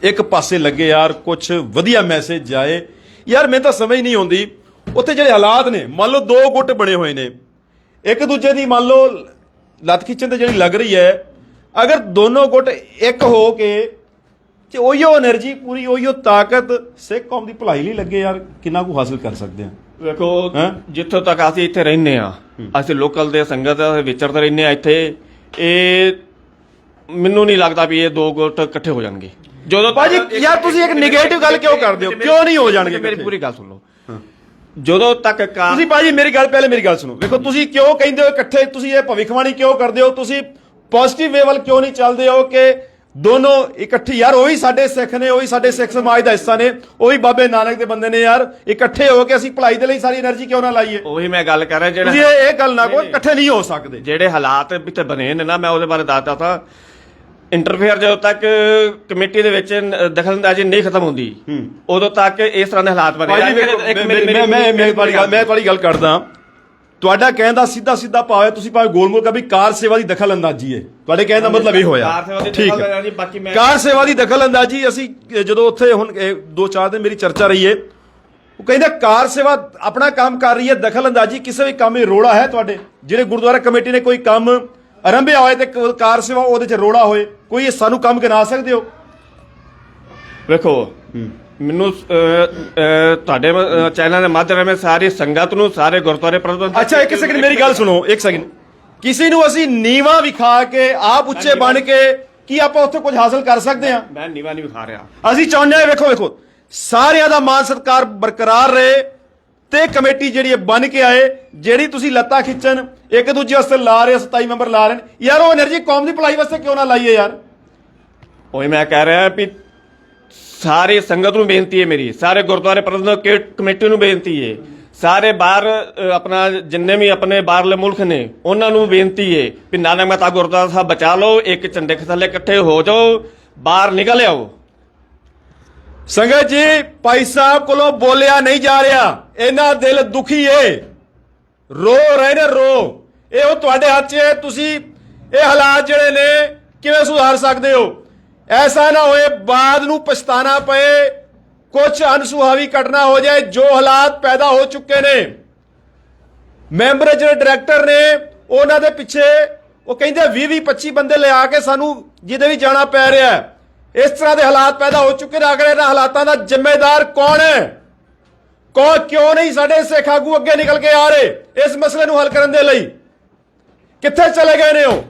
ਇੱਕ ਪਾਸੇ ਲੱਗੇ ਯਾਰ, ਕੁਝ ਵਧੀਆ ਮੈਸੇਜ ਜਾਏ ਯਾਰ। ਮੈਨੂੰ ਤਾਂ ਸਮਝ ਨਹੀਂ ਆਉਂਦੀ ਉੱਥੇ ਜਿਹੜੇ ਹਾਲਾਤ ਨੇ, ਮੰਨ ਲਓ ਦੋ ਗੁੱਟ ਬਣੇ ਹੋਏ ਨੇ, ਇੱਕ ਦੂਜੇ ਦੀ ਮੰਨ ਲਓ ਲੱਤ ਖਿੱਚਣ ਤੇ ਜਿਹੜੀ ਲੱਗ ਰਹੀ ਹੈ, ਅਗਰ ਦੋਨੋਂ ਗੁੱਟ ਇੱਕ ਹੋ ਕੇ ਤੇ ਉਹੀਓ એનર્ਜੀ ਪੂਰੀ, ਉਹੀਓ ਤਾਕਤ ਸਿੱਖ ਕੌਮ ਦੀ ਭਲਾਈ ਲਈ ਲੱਗੇ ਯਾਰ, ਕਿੰਨਾ ਕੁ ਹਾਸਲ ਕਰ ਸਕਦੇ ਆ। ਵੇਖੋ ਜਿੱਥੋਂ ਤੱਕ ਅਸੀਂ ਇੱਥੇ ਰਹਿੰਦੇ ਆ, ਅਸੀਂ ਲੋਕਲ ਦੇ ਸੰਗਤ ਵਿਚਰਦੇ ਰਹਿੰਦੇ ਆ ਇੱਥੇ, ਇਹ ਮੈਨੂੰ ਨਹੀਂ ਲੱਗਦਾ ਵੀ ਇਹ ਦੋ ਗੁੱਟ ਇਕੱਠੇ ਹੋ ਜਾਣਗੇ। ਜਦੋਂ ਭਾਜੀ ਯਾਰ ਤੁਸੀਂ ਇੱਕ ਨੈਗੇਟਿਵ ਗੱਲ ਕਿਉਂ ਕਰਦੇ ਹੋ? ਕਿਉਂ ਨਹੀਂ ਹੋ ਜਾਣਗੇ? ਮੇਰੀ ਪੂਰੀ ਗੱਲ ਸੁਣ ਲਓ। ਜਦੋਂ ਤੱਕ ਤੁਸੀਂ ਭਾਜੀ ਮੇਰੀ ਗੱਲ ਸੁਣੋ। ਵੇਖੋ ਤੁਸੀਂ ਕਿਉਂ ਕਹਿੰਦੇ ਹੋ ਇਕੱਠੇ, ਤੁਸੀਂ ਇਹ ਭਵਿੱਖਬਾਣੀ ਕਿਉਂ ਕਰਦੇ ਹੋ? ਤੁਸੀਂ ਪੋਜ਼ਿਟਿਵ ਵੇ ਵੱਲ ਕਿਉਂ ਨਹੀਂ ਚੱਲਦੇ ਹੋ ਕਿ ਦੋਨੋਂ ਇਕੱਠੇ ਯਾਰ, ਉਹੀ ਸਾਡੇ ਸਿੱਖ ਨੇ, ਉਹੀ ਸਾਡੇ ਸਿੱਖ ਸਮਾਜ ਦਾ ਹਿੱਸਾ ਨੇ, ਉਹੀ ਬਾਬੇ ਨਾਨਕ ਦੇ ਬੰਦੇ ਨੇ ਯਾਰ, ਇਕੱਠੇ ਹੋ ਕੇ ਅਸੀਂ ਭਲਾਈ ਦੇ ਲਈ ਸਾਰੀ એનર્ਜੀ ਕਿਉਂ ਨਾ ਲਾਈਏ? ਉਹੀ ਮੈਂ ਗੱਲ ਕਰ ਰਿਹਾ, ਤੁਸੀਂ ਜਿਹੜਾ ਇਹ ਗੱਲ ਨਾ ਕਹੋ ਇਕੱਠੇ ਨਹੀਂ ਹੋ ਸਕਦੇ। ਜਿਹੜੇ ਹਾਲਾਤ ਇੱਥੇ ਬਣੇ ਨੇ ਨਾ, ਮੈਂ ਉਹਦੇ ਬਾਰੇ ਦੱਸਦਾ ਤਾਂ ਇੰਟਰਫੇਅਰ ਜਦੋਂ ਤੱਕ ਕਮੇਟੀ ਦੇ ਵਿੱਚ ਦਖਲਅੰਦਾਜ਼ੀ ਨਹੀਂ ਖਤਮ ਹੁੰਦੀ, ਉਦੋਂ ਤੱਕ ਇਸ ਤਰ੍ਹਾਂ ਦੇ ਹਾਲਾਤ ਬਣੇ। ਮੈਂ ਤੁਹਾਡੀ ਗੱਲ ਕਰਦਾ, ਤੁਹਾਡਾ ਕਹਿਣ ਦਾ ਸਿੱਧਾ ਭਾਵ ਹੈ, ਤੁਸੀਂ ਭਾਵੇਂ ਗੋਲਮੋਲ ਵੀ ਕਾਰ ਸੇਵਾ ਦੀ ਦਖਲ ਅੰਦਾਜ਼ੀ ਹੈ, ਤੁਹਾਡੇ ਕਹਿਣ ਦਾ ਮਤਲਬ ਇਹ ਹੋਇਆ। ਠੀਕ ਹੈ, ਕਾਰ ਸੇਵਾ ਦੀ ਦਖਲ ਅੰਦਾਜ਼ੀ। ਅਸੀਂ ਜਦੋਂ ਉੱਥੇ ਹੁਣ 2-4 ਦਿਨ ਮੇਰੀ ਚਰਚਾ ਰਹੀ ਹੈ, ਉਹ ਕਹਿੰਦਾ ਕਾਰ ਸੇਵਾ ਆਪਣਾ ਕੰਮ ਕਰ ਰਹੀ ਹੈ, ਦਖਲ ਅੰਦਾਜ਼ੀ ਕਿਸੇ ਵੀ ਕੰਮ 'ਚ ਰੋੜਾ ਹੈ? ਤੁਹਾਡੇ ਜਿਹੜੇ ਗੁਰਦੁਆਰਾ ਕਮੇਟੀ ਨੇ ਕੋਈ ਕੰਮ ਆਰੰਭਿਆ ਹੋਏ ਤੇ ਕਾਰ ਸੇਵਾ ਉਹਦੇ 'ਚ ਰੋੜਾ ਹੋਏ, ਕੋਈ ਸਾਨੂੰ ਕੰਮ ਗਿਣਾ ਸਕਦੇ ਹੋ? ਵੇਖੋ ਮੈਨੂੰ ਤੁਹਾਡੇ ਚੈਨਲ ਦੇ ਮਾਧਿਅਮ ਰਾਹੀਂ ਸਾਰੀ ਸੰਗਤ ਨੂੰ, ਸਾਰੇ ਗੁਰਦੁਆਰੇ ਪ੍ਰਬੰਧਕ। ਅੱਛਾ ਇੱਕ ਸੈਕਿੰਡ ਮੇਰੀ ਗੱਲ ਸੁਣੋ, ਇੱਕ ਸੈਕਿੰਡ। ਕਿਸੇ ਨੂੰ ਅਸੀਂ ਨੀਵਾ ਵਿਖਾ ਕੇ ਆਪ ਉੱਚੇ ਬਣ ਕੇ ਕੀ ਆਪਾਂ ਉੱਥੇ ਕੁਝ ਹਾਸਲ ਕਰ ਸਕਦੇ ਹਾਂ? ਮੈਂ ਨੀਵਾ ਨਹੀਂ ਵਿਖਾ ਰਿਹਾ। ਅਸੀਂ ਚਾਹੁੰਦੇ ਹਾਂ ਵੇਖੋ ਸਾਰਿਆਂ ਦਾ ਮਾਨ ਸਤਿਕਾਰ ਬਰਕਰਾਰ ਰਹੇ ਤੇ ਕਮੇਟੀ ਜਿਹੜੀ ਬਣ ਕੇ ਆਏ। ਜਿਹੜੀ ਤੁਸੀਂ ਲੱਤਾਂ ਖਿੱਚਣ ਇੱਕ ਦੂਜੇ ਵਾਸਤੇ ਲਾ ਰਹੇ 27 ਮੈਂਬਰ ਲਾ ਰਹੇ ਨੇ ਯਾਰ, ਉਹ એનર્ਜੀ ਕੌਮ ਦੀ ਭਲਾਈ ਵਾਸਤੇ ਕਿਉਂ ਨਾ ਲਾਈਏ ਯਾਰ? ਉਹੀ ਮੈਂ ਕਹਿ ਰਿਹਾ ਵੀ ਸਾਰੀ ਸੰਗਤ ਨੂੰ ਬੇਨਤੀ ਹੈ ਮੇਰੀ, ਸਾਰੇ ਗੁਰਦੁਆਰੇ ਪ੍ਰਬੰਧਕ ਕਮੇਟੀ ਨੂੰ ਬੇਨਤੀ ਹੈ, ਸਾਰੇ ਬਾਹਰ ਆਪਣਾ ਜਿੰਨੇ ਵੀ ਆਪਣੇ ਬਾਹਰਲੇ ਮੁਲਕ ਨੇ ਉਹਨਾਂ ਨੂੰ ਬੇਨਤੀ ਹੈ ਵੀ ਨਾਨਕ ਮਹਿਤਾ ਗੁਰਦੁਆਰਾ ਸਾਹਿਬ ਬਚਾ ਲਓ, ਇੱਕ ਝੰਡੇ ਥੱਲੇ ਇਕੱਠੇ ਹੋ ਜਾਓ, ਬਾਹਰ ਨਿਕਲ ਆਓ। ਸੰਗਤ ਜੀ ਭਾਈ ਸਾਹਿਬ ਕੋਲੋਂ ਬੋਲਿਆ ਨਹੀਂ ਜਾ ਰਿਹਾ, ਇਹਨਾਂ ਦਿਲ ਦੁਖੀ ਏ, ਰੋ ਰਹੇ ਨੇ ਰੋ। ਇਹ ਉਹ ਤੁਹਾਡੇ ਹੱਥ 'ਚ ਹੈ, ਤੁਸੀਂ ਇਹ ਹਾਲਾਤ ਜਿਹੜੇ ਨੇ ਕਿਵੇਂ ਸੁਧਾਰ ਸਕਦੇ ਹੋ? ਐਸਾ ਨਾ ਹੋਏ ਬਾਅਦ ਨੂੰ ਪਛਤਾਣਾ ਪਏ, ਕੁਝ ਅਨਸੁਹਾਵੀ ਘਟਨਾ ਹੋ ਜਾਏ। ਜੋ ਹਾਲਾਤ ਪੈਦਾ ਹੋ ਚੁੱਕੇ ਨੇ, ਮੈਂਬਰ ਜਿਹੜੇ ਡਾਇਰੈਕਟਰ ਨੇ ਉਹਨਾਂ ਦੇ ਪਿੱਛੇ ਉਹ ਕਹਿੰਦੇ 20-25 ਬੰਦੇ ਲਿਆ ਕੇ ਸਾਨੂੰ ਜਿਹਦੇ ਵੀ ਜਾਣਾ ਪੈ ਰਿਹਾ। ਇਸ ਤਰ੍ਹਾਂ ਦੇ ਹਾਲਾਤ ਪੈਦਾ ਹੋ ਚੁੱਕੇ ਨੇ। ਅਗਰ ਇਹਨਾਂ ਹਾਲਾਤਾਂ ਦਾ ਜ਼ਿੰਮੇਦਾਰ ਕੌਣ ਹੈ? ਕਿਉਂ ਨਹੀਂ ਸਾਡੇ ਸਿੱਖ ਆਗੂ ਅੱਗੇ ਨਿਕਲ ਕੇ ਆ ਰਹੇ ਇਸ ਮਸਲੇ ਨੂੰ ਹੱਲ ਕਰਨ ਦੇ ਲਈ? ਕਿੱਥੇ ਚਲੇ ਗਏ ਨੇ ਉਹ?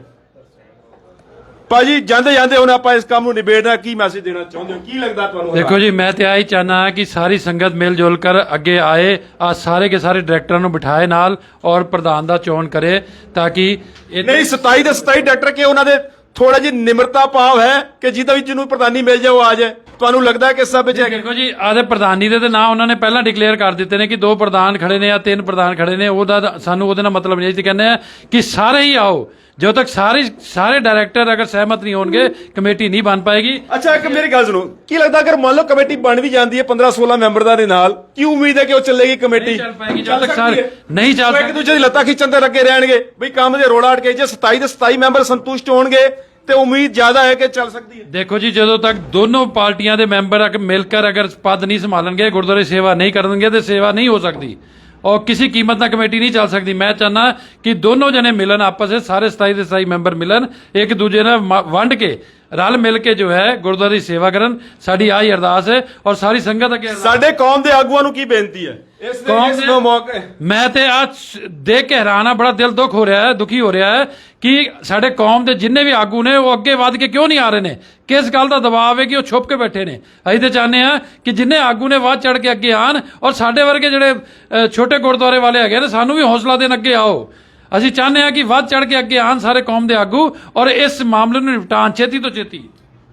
ਭਾਜੀ ਜਾਂਦੇ ਜਾਂਦੇ ਹੁਣ ਆਪਾਂ ਇਸ ਕੰਮ ਨੂੰ ਨਿਬੇੜਨਾ, ਕੀ ਮੈਸੇਜ ਦੇਣਾ ਚਾਹੁੰਦੇ ਹੋ, ਕੀ ਲੱਗਦਾ ਤੁਹਾਨੂੰ? ਦੇਖੋ ਜੀ, ਮੈਂ ਤੇ ਆਹੀ ਚਾਹਨਾ ਕਿ ਸਾਰੀ ਸੰਗਤ ਮਿਲ ਜੁਲ ਕਰ ਅੱਗੇ ਆਏ, ਆ ਸਾਰੇ ਕੇ ਸਾਰੇ ਡਾਇਰੈਕਟਰਾਂ ਨੂੰ ਬਿਠਾਏ ਨਾਲ ਔਰ ਪ੍ਰਧਾਨ ਦਾ ਚੋਣ ਕਰੇ ਤਾਂ ਕਿ ਨਹੀਂ 27 ਦੇ 27 ਡਾਕਟਰ ਕੇ ਉਹਨਾਂ ਦੇ ਥੋੜਾ ਜਿਹੀ ਨਿਮਰਤਾ ਭਾਵ ਹੈ ਕਿ ਜਿਹਦਾ ਵੀ ਜਿਹਨੂੰ ਪ੍ਰਧਾਨੀ ਮਿਲ ਜਾਏ ਉਹ ਆ ਜਾਏ। ਤੁਹਾਨੂੰ ਲੱਗਦਾ ਹੈ ਕਿ ਸਭ ਵਿੱਚ ਹੈਗੇ? ਦੇਖੋ ਜੀ, ਆਦੇ ਪ੍ਰਧਾਨੀ ਦੇ ਨਾਂ ਉਹਨਾਂ ਨੇ ਪਹਿਲਾਂ ਡਿਕਲੇਅਰ ਕਰ ਦਿੱਤੇ ਨੇ ਕਿ 2 ਪ੍ਰਧਾਨ ਖੜੇ ਨੇ ਜਾਂ 3 ਪ੍ਰਧਾਨ ਖੜੇ ਨੇ, ਉਹਦਾ ਸਾਨੂੰ ਉਹਦੇ ਨਾਲ ਮਤਲਬ ਨਹੀਂ। ਅਸੀਂ ਕਹਿੰਦੇ ਆ ਕਿ ਸਾਰੇ ਹੀ ਆਓ, ਜਦੋਂ ਤੱਕ ਸਾਰੇ ਡਾਇਰੈਕਟਰ ਅਗਰ ਸਹਿਮਤ ਨਹੀਂ ਹੋਣਗੇ ਕਮੇਟੀ ਨਹੀਂ ਬਣ ਪਾਏਗੀ। ਅੱਛਾ, ਇੱਕ ਮੇਰੀ ਗੱਲ ਸੁਣੋ, ਕੀ ਲੱਗਦਾ ਅਗਰ ਮੰਨ ਲਓ ਕਮੇਟੀ ਬਣ ਵੀ ਜਾਂਦੀ ਹੈ 15-16 ਮੈਂਬਰ ਦੇ ਨਾਲ, ਕੀ ਉਮੀਦ ਹੈ ਕਿ ਉਹ ਚੱਲੇਗੀ ਕਮੇਟੀ? ਨਹੀਂ ਚੱਲ ਪਾਏਗੀ ਜਦ ਤੱਕ ਸਾਰੇ ਨਹੀਂ ਚੱਲ ਇੱਕ ਦੂਜੇ ਦੀ ਲੱਤਾਂ ਖਿੱਚਣ ਤੇ ਲੱਗੇ ਰਹਿਣਗੇ ਬਈ ਕੰਮ ਦੇ ਰੋੜਾ ਅੜ ਕੇ। ਜੇ 27 ਦੇ 27 ਮੈਂਬਰ ਸੰਤੁਸ਼ਟ ਹੋਣਗੇ ਤੇ ਉਮੀਦ ਜ਼ਿਆਦਾ ਹੈ ਕਿ ਚੱਲ ਸਕਦੀ ਹੈ। ਦੇਖੋ ਜੀ, ਜਦੋਂ ਤੱਕ ਦੋਨੋਂ ਪਾਰਟੀਆਂ ਦੇ ਮੈਂਬਰ ਮਿਲ ਕਰ ਅਗਰ ਪਦ ਨਹੀਂ ਸੰਭਾਲਣਗੇ, ਗੁਰਦੁਆਰੇ ਸੇਵਾ ਨਹੀਂ ਕਰਨਗੇ ਤੇ ਸੇਵਾ ਨਹੀਂ ਹੋ ਸਕਦੀ और किसी कीमत ना कमेटी नहीं चल सकती। मैं चाहना कि दोनों जने मिलन, आपस में सारे 27 ਦੇ 27 ਮੈਂਬਰ ਮਿਲਣ, एक दूजे ने वंड के रल मिल के जो है गुरुद्वारे की सेवा करन। साडी आही अरदास है और सारी संगत अगे ਸਾਡੇ ਕੌਮ ਦੇ ਆਗੂਆਂ ਨੂੰ ਕੀ ਬੇਨਤੀ ਹੈ ਇਸ ਨੂੰ ਮੌਕੇ? मैं ते आज देख के हैरान हाँ, बड़ा दिल दुख हो रहा है, दुखी हो रहा है कि साडे कौम के जिन्ने भी आगू ने वो अगे वध के क्यों नहीं आ रहे ने? किस गल का दबाव है कि वो छुप के बैठे ने? असीं तो चाहते हैं कि जिन्ने आगू ने वध चढ़ के अगे आन और साडे वर्गे जिहड़े छोटे गुरुद्वारे वाले हैगे ने सानू भी हौसला देन अगे आओ। ਅਸੀਂ ਚਾਹੁੰਦੇ ਹਾਂ ਕਿ ਵੱਧ ਚੜ ਕੇ ਅੱਗੇ ਆਣ ਸਾਰੇ ਕੌਮ ਦੇ ਆਗੂ ਔਰ ਇਸ ਮਾਮਲੇ ਨੂੰ ਨਿਪਟਾਉਣ ਛੇਤੀ ਤੋਂ ਛੇਤੀ।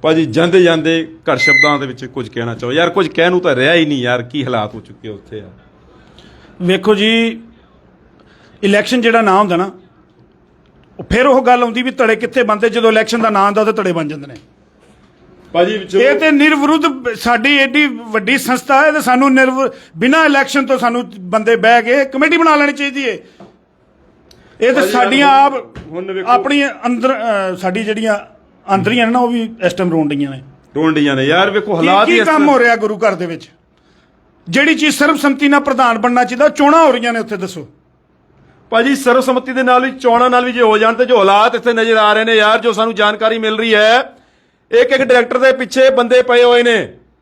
ਭਾਜੀ ਜਾਂਦੇ ਜਾਂਦੇ ਘਰ ਸ਼ਬਦਾਂ ਦੇ ਵਿੱਚ ਕੁਝ ਕਹਿਣਾ ਚਾਹੋ ਯਾਰ, ਕੁਝ ਕਹਿਣ ਨੂੰ ਤਾਂ ਰਿਹਾ ਹੀ ਨਹੀਂ ਯਾਰ, ਕੀ ਹਾਲਾਤ ਹੋ ਚੁੱਕੇ ਉੱਥੇ ਆ? ਵੇਖੋ ਜੀ, ਇਲੈਕਸ਼ਨ ਜਿਹੜਾ ਨਾ ਹੁੰਦਾ ਨਾ, ਫਿਰ ਉਹ ਗੱਲ ਆਉਂਦੀ ਵੀ ਧੜੇ ਕਿੱਥੇ ਬਣਦੇ, ਜਦੋਂ ਇਲੈਕਸ਼ਨ ਦਾ ਨਾਂ ਆਉਂਦਾ ਤਾਂ ਧੜੇ ਬਣ ਜਾਂਦੇ ਨੇ। ਭਾਜੀ ਇਹ ਤੇ ਨਿਰਵਿਰੁੱਧ ਸਾਡੀ ਏਡੀ ਵੱਡੀ ਸੰਸਥਾ ਹੈ ਤੇ ਸਾਨੂੰ ਬਿਨਾਂ ਇਲੈਕਸ਼ਨ ਤੋਂ ਸਾਨੂੰ ਬੰਦੇ ਬਹਿ ਕੇ ਕਮੇਟੀ ਬਣਾ ਲੈਣੀ ਚਾਹੀਦੀ ਹੈ। ਇਹ ਤਾਂ ਸਾਡੀਆਂ ਆਪ ਆਪਣੀ ਅੰਦਰ ਸਾਡੀ ਜਿਹੜੀਆਂ ਅੰਦਰੀਆਂ ਨੇ ਨਾ, ਉਹ ਵੀ ਇਸ ਟਾਈਮ ਰੋਂਡੀਆਂ ਨੇ ਯਾਰ। ਵੇਖੋ ਹਾਲਾਤ ਕੀ ਕੰਮ ਹੋ ਰਿਹਾ ਗੁਰੂ ਘਰ ਦੇ ਵਿੱਚ। ਜਿਹੜੀ ਚੀਜ਼ ਸਰਬਸੰਮਤੀ ਨਾਲ ਪ੍ਰਧਾਨ ਬਣਨਾ ਚਾਹੀਦਾ, ਚੋਣਾਂ ਹੋ ਰਹੀਆਂ ਨੇ ਉੱਥੇ, ਦੱਸੋ ਭਾਜੀ ਸਰਬਸੰਮਤੀ ਦੇ ਨਾਲ ਵੀ ਚੋਣਾਂ ਨਾਲ ਵੀ ਜੇ ਹੋ ਜਾਣ ਤੇ ਜੋ ਹਾਲਾਤ ਇੱਥੇ ਨਜ਼ਰ ਆ ਰਹੇ ਨੇ ਯਾਰ, ਜੋ ਸਾਨੂੰ ਜਾਣਕਾਰੀ ਮਿਲ ਰਹੀ ਹੈ, ਇੱਕ ਡਾਇਰੈਕਟਰ ਦੇ ਪਿੱਛੇ ਬੰਦੇ ਪਏ ਹੋਏ ਨੇ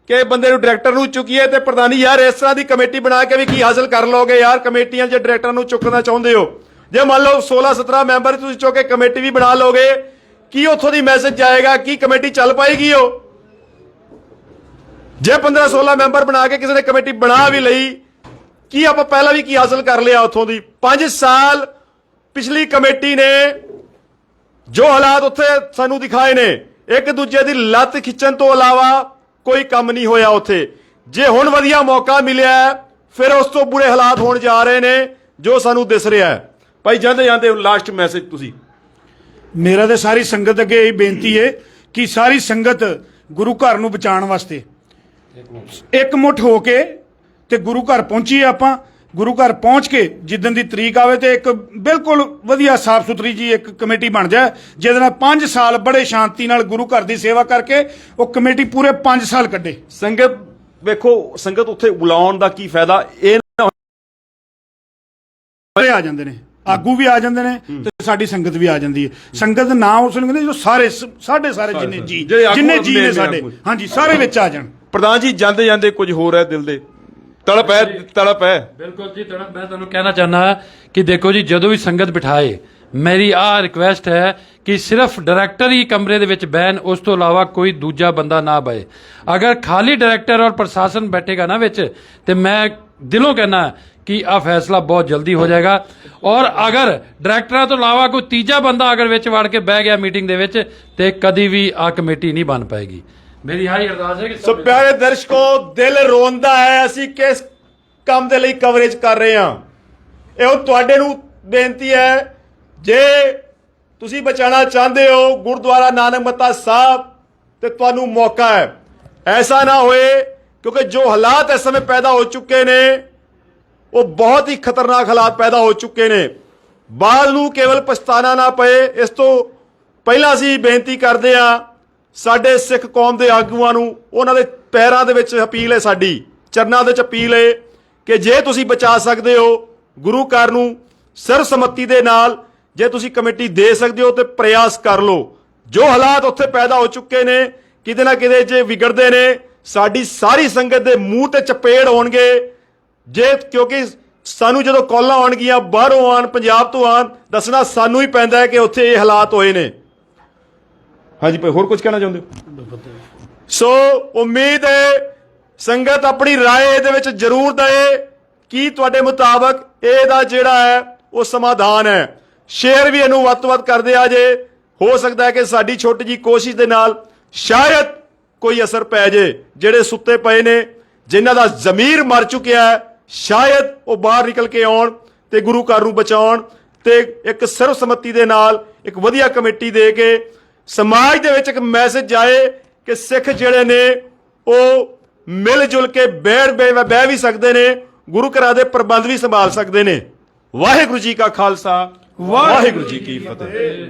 ਕਿ ਬੰਦੇ ਨੂੰ ਡਾਇਰੈਕਟਰ ਨੂੰ ਚੁੱਕੀਏ ਤੇ ਪ੍ਰਧਾਨੀ ਯਾਰ ਇਸ ਤਰ੍ਹਾਂ ਦੀ ਕਮੇਟੀ ਬਣਾ ਕੇ ਵੀ ਕੀ ਹਾਸਲ ਕਰ ਲਓਗੇ ਯਾਰ? ਕਮੇਟੀਆਂ ਜੇ ਡਾਇਰੈਕਟਰ ਨੂੰ ਚੁੱਕਣਾ ਚਾਹੁੰਦੇ ਹੋ, ਜੇ ਮੰਨ ਲਓ 16-17 ਮੈਂਬਰ ਤੁਸੀਂ ਚੁੱਕ ਕੇ ਕਮੇਟੀ ਵੀ ਬਣਾ ਲਓਗੇ, ਕੀ ਉੱਥੋਂ ਦੀ ਮੈਸੇਜ ਜਾਏਗਾ? ਕੀ ਕਮੇਟੀ ਚੱਲ ਪਾਏਗੀ? ਉਹ ਜੇ 15-16 ਮੈਂਬਰ ਬਣਾ ਕੇ ਕਿਸੇ ਨੇ ਕਮੇਟੀ ਬਣਾ ਵੀ ਲਈ, ਕੀ ਆਪਾਂ ਪਹਿਲਾਂ ਵੀ ਕੀ ਹਾਸਲ ਕਰ ਲਿਆ ਉੱਥੋਂ ਦੀ? 5 ਸਾਲ ਪਿਛਲੀ ਕਮੇਟੀ ਨੇ ਜੋ ਹਾਲਾਤ ਉੱਥੇ ਸਾਨੂੰ ਦਿਖਾਏ ਨੇ, ਇੱਕ ਦੂਜੇ ਦੀ ਲੱਤ ਖਿੱਚਣ ਤੋਂ ਇਲਾਵਾ ਕੋਈ ਕੰਮ ਨਹੀਂ ਹੋਇਆ ਉੱਥੇ। ਜੇ ਹੁਣ ਵਧੀਆ ਮੌਕਾ ਮਿਲਿਆ ਫਿਰ ਉਸ ਤੋਂ ਬੁਰੇ ਹਾਲਾਤ ਹੋਣ ਜਾ ਰਹੇ ਨੇ ਜੋ ਸਾਨੂੰ ਦਿਸ ਰਿਹਾ ਹੈ। ਭਾਈ ਜਾਂਦੇ ਜਾਂਦੇ ਲਾਸਟ ਮੈਸੇਜ ਤੁਸੀਂ। ਮੇਰਾ ਤੇ ਸਾਰੀ ਸੰਗਤ ਅੱਗੇ ਇਹ ਬੇਨਤੀ ਹੈ ਕਿ ਸਾਰੀ ਸੰਗਤ ਗੁਰੂ ਘਰ ਨੂੰ ਬਚਾਉਣ ਵਾਸਤੇ ਇੱਕ ਮੁੱਠ ਹੋ ਕੇ ਤੇ ਗੁਰੂ ਘਰ ਪਹੁੰਚੀਏ। ਆਪਾਂ ਗੁਰੂ ਘਰ ਪਹੁੰਚ ਕੇ ਜਿੱਦਣ ਦੀ ਤਰੀਕ ਆਵੇ ਤੇ ਇੱਕ ਬਿਲਕੁਲ ਵਧੀਆ ਸਾਫ ਸੁਥਰੀ ਜੀ ਇੱਕ ਕਮੇਟੀ ਬਣ ਜਾਏ, ਜਿਹਦੇ ਨਾਲ 5 ਸਾਲ ਬੜੇ ਸ਼ਾਂਤੀ ਨਾਲ ਗੁਰੂ ਘਰ ਦੀ ਸੇਵਾ ਕਰਕੇ ਉਹ ਕਮੇਟੀ ਪੂਰੇ 5 ਸਾਲ ਕੱਢੇ। ਸੰਗਤ ਵੇਖੋ, ਸੰਗਤ ਉੱਥੇ ਬੁਲਾਉਣ ਦਾ ਕੀ ਫਾਇਦਾ? ਇਹ ਆ ਜਾਂਦੇ ਨੇ, ਆਗੂ ਵੀ ਆ ਜਾਂਦੇ ਨੇ ਤੇ ਸਾਡੀ ਸੰਗਤ ਵੀ ਆ ਜਾਂਦੀ ਹੈ। ਸੰਗਤ ਨਾ ਉਸ ਨੂੰ ਕਹਿੰਦੇ ਜੋ ਸਾਰੇ ਜਿੰਨੇ ਜੀ ਨੇ ਸਾਡੇ, ਹਾਂਜੀ, ਸਾਰੇ ਵਿੱਚ ਆ ਜਾਣ। ਪ੍ਰਧਾਨ ਜੀ ਜਾਂਦੇ ਜਾਂਦੇ ਕੁਝ ਹੋਰ ਹੈ ਦਿਲ ਦੇ ਤੜਪ ਹੈ। ਬਿਲਕੁਲ ਜੀ, ਤੜਪ। ਮੈਂ ਤੁਹਾਨੂੰ ਕਹਿਣਾ ਚਾਹੁੰਦਾ ਕਿ ਦੇਖੋ ਜੀ, ਜਦੋਂ ਵੀ ਸੰਗਤ ਬਿਠਾਏ, ਮੇਰੀ ਆਹ ਰਿਕੁਐਸਟ ਹੈ ਕਿ ਸਿਰਫ ਡਾਇਰੈਕਟਰ ਹੀ ਕਮਰੇ ਦੇ ਵਿੱਚ ਬਹਿਣ, ਉਸ ਤੋਂ ਇਲਾਵਾ ਕੋਈ ਦੂਜਾ ਬੰਦਾ ਨਾ ਬਏ। ਅਗਰ ਖਾਲੀ ਡਾਇਰੈਕਟਰ ਔਰ ਪ੍ਰਸ਼ਾਸਨ ਬੈਠੇਗਾ ਨਾ ਵਿੱਚ, ਤੇ ਮੈਂ ਦਿਲੋਂ ਕਹਿਣਾ कि आ फैसला बहुत जल्दी हो जाएगा। और अगर डायरैक्टर तो इलावा कोई तीजा बंदा अगर विच वड़ के बह गया मीटिंग दे विच, ते कदी भी आ कमेटी नहीं बन पाएगी। मेरी हाई अरदास है कि सो प्यारे दर्शकों, दिल रोंदा है ਅਸੀਂ ਕਿਸ ਕੰਮ ਦੇ ਲਈ ਕਵਰੇਜ ਕਰ ਰਹੇ ਹਾਂ। ਇਹੋ ਤੁਹਾਡੇ ਨੂੰ ਬੇਨਤੀ ਹੈ, ਜੇ ਤੁਸੀਂ ਬਚਾਉਣਾ ਚਾਹੁੰਦੇ ਹੋ ਗੁਰਦੁਆਰਾ ਨਾਨਕ ਮੱਤਾ ਸਾਹਿਬ ਤੇ ਤੁਹਾਨੂੰ ਮੌਕਾ ਹੈ। ਐਸਾ ਨਾ ਹੋਏ ਕਿਉਂਕਿ ਜੋ ਹਾਲਾਤ ਇਸ ਸਮੇਂ ਪੈਦਾ ਹੋ ਚੁੱਕੇ ਨੇ ਉਹ ਬਹੁਤ ਹੀ ਖਤਰਨਾਕ ਹਾਲਾਤ ਪੈਦਾ ਹੋ ਚੁੱਕੇ ਨੇ। ਬਾਅਦ ਨੂੰ ਕੇਵਲ ਪਛਤਾਣਾ ਨਾ ਪਏ। ਇਸ ਤੋਂ ਪਹਿਲਾਂ ਅਸੀਂ ਬੇਨਤੀ ਕਰਦੇ ਹਾਂ ਸਾਡੇ ਸਿੱਖ ਕੌਮ ਦੇ ਆਗੂਆਂ ਨੂੰ, ਉਹਨਾਂ ਦੇ ਪੈਰਾਂ ਦੇ ਵਿੱਚ ਅਪੀਲ ਹੈ, ਸਾਡੀ ਚਰਨਾਂ ਦੇ ਵਿੱਚ ਅਪੀਲ ਹੈ ਕਿ ਜੇ ਤੁਸੀਂ ਬਚਾ ਸਕਦੇ ਹੋ ਗੁਰੂ ਘਰ ਨੂੰ ਸਰਬਸੰਮਤੀ ਦੇ ਨਾਲ, ਜੇ ਤੁਸੀਂ ਕਮੇਟੀ ਦੇ ਸਕਦੇ ਹੋ ਤੇ ਪ੍ਰਯਾਸ ਕਰ ਲਓ। ਜੋ ਹਾਲਾਤ ਉੱਥੇ ਪੈਦਾ ਹੋ ਚੁੱਕੇ ਨੇ, ਕਿਤੇ ਨਾ ਕਿਤੇ ਜੇ ਵਿਗੜਦੇ ਨੇ, ਸਾਡੀ ਸਾਰੀ ਸੰਗਤ ਦੇ ਮੂੰਹ ਤੇ ਚਪੇੜ ਹੋਣਗੇ। ਜੇ ਕਿਉਂਕਿ ਸਾਨੂੰ ਜਦੋਂ ਕਾਲਾਂ ਆਉਣਗੀਆਂ ਬਾਹਰੋਂ ਆਉਣ, ਪੰਜਾਬ ਤੋਂ ਆਉਣ, ਦੱਸਣਾ ਸਾਨੂੰ ਹੀ ਪੈਂਦਾ ਹੈ ਕਿ ਉੱਥੇ ਇਹ ਹਾਲਾਤ ਹੋਏ ਨੇ। ਹਾਂਜੀ ਭਾਈ, ਹੋਰ ਕੁਝ ਕਹਿਣਾ ਚਾਹੁੰਦੇ ਹੋ? ਸੋ ਉਮੀਦ ਹੈ ਸੰਗਤ ਆਪਣੀ ਰਾਏ ਇਹਦੇ ਵਿੱਚ ਜ਼ਰੂਰ ਦਏ ਕੀ ਤੁਹਾਡੇ ਮੁਤਾਬਕ ਇਹਦਾ ਜਿਹੜਾ ਹੈ ਉਹ ਸਮਾਧਾਨ ਹੈ। ਸ਼ੇਅਰ ਵੀ ਇਹਨੂੰ ਵੱਧ ਤੋਂ ਵੱਧ ਕਰਦੇ ਆ ਜੇ, ਹੋ ਸਕਦਾ ਹੈ ਕਿ ਸਾਡੀ ਛੋਟੀ ਜੀ ਕੋਸ਼ਿਸ਼ ਦੇ ਨਾਲ ਸ਼ਾਇਦ ਕੋਈ ਅਸਰ ਪੈ ਜੇ। ਜਿਹੜੇ ਸੁੱਤੇ ਪਏ ਨੇ, ਜਿਨ੍ਹਾਂ ਦਾ ਜ਼ਮੀਰ ਮਰ ਚੁੱਕਿਆ ਹੈ, ਸ਼ਾਇਦ ਉਹ ਬਾਹਰ ਨਿਕਲ ਕੇ ਆਉਣ ਤੇ ਗੁਰੂ ਘਰ ਨੂੰ ਬਚਾਉਣ ਤੇ ਇੱਕ ਸਰਵਸੰਮਤੀ ਦੇ ਨਾਲ ਇੱਕ ਵਧੀਆ ਕਮੇਟੀ ਦੇ ਕੇ ਸਮਾਜ ਦੇ ਵਿੱਚ ਇੱਕ ਮੈਸੇਜ ਜਾਏ ਕਿ ਸਿੱਖ ਜਿਹੜੇ ਨੇ ਉਹ ਮਿਲ ਜੁਲ ਕੇ ਬਹਿ ਵੀ ਸਕਦੇ ਨੇ, ਗੁਰੂ ਘਰਾਂ ਦੇ ਪ੍ਰਬੰਧ ਵੀ ਸੰਭਾਲ ਸਕਦੇ ਨੇ। ਵਾਹਿਗੁਰੂ ਜੀ ਕਾ ਖਾਲਸਾ, ਵਾਹਿਗੁਰੂ ਜੀ ਕੀ ਫਤਿਹ।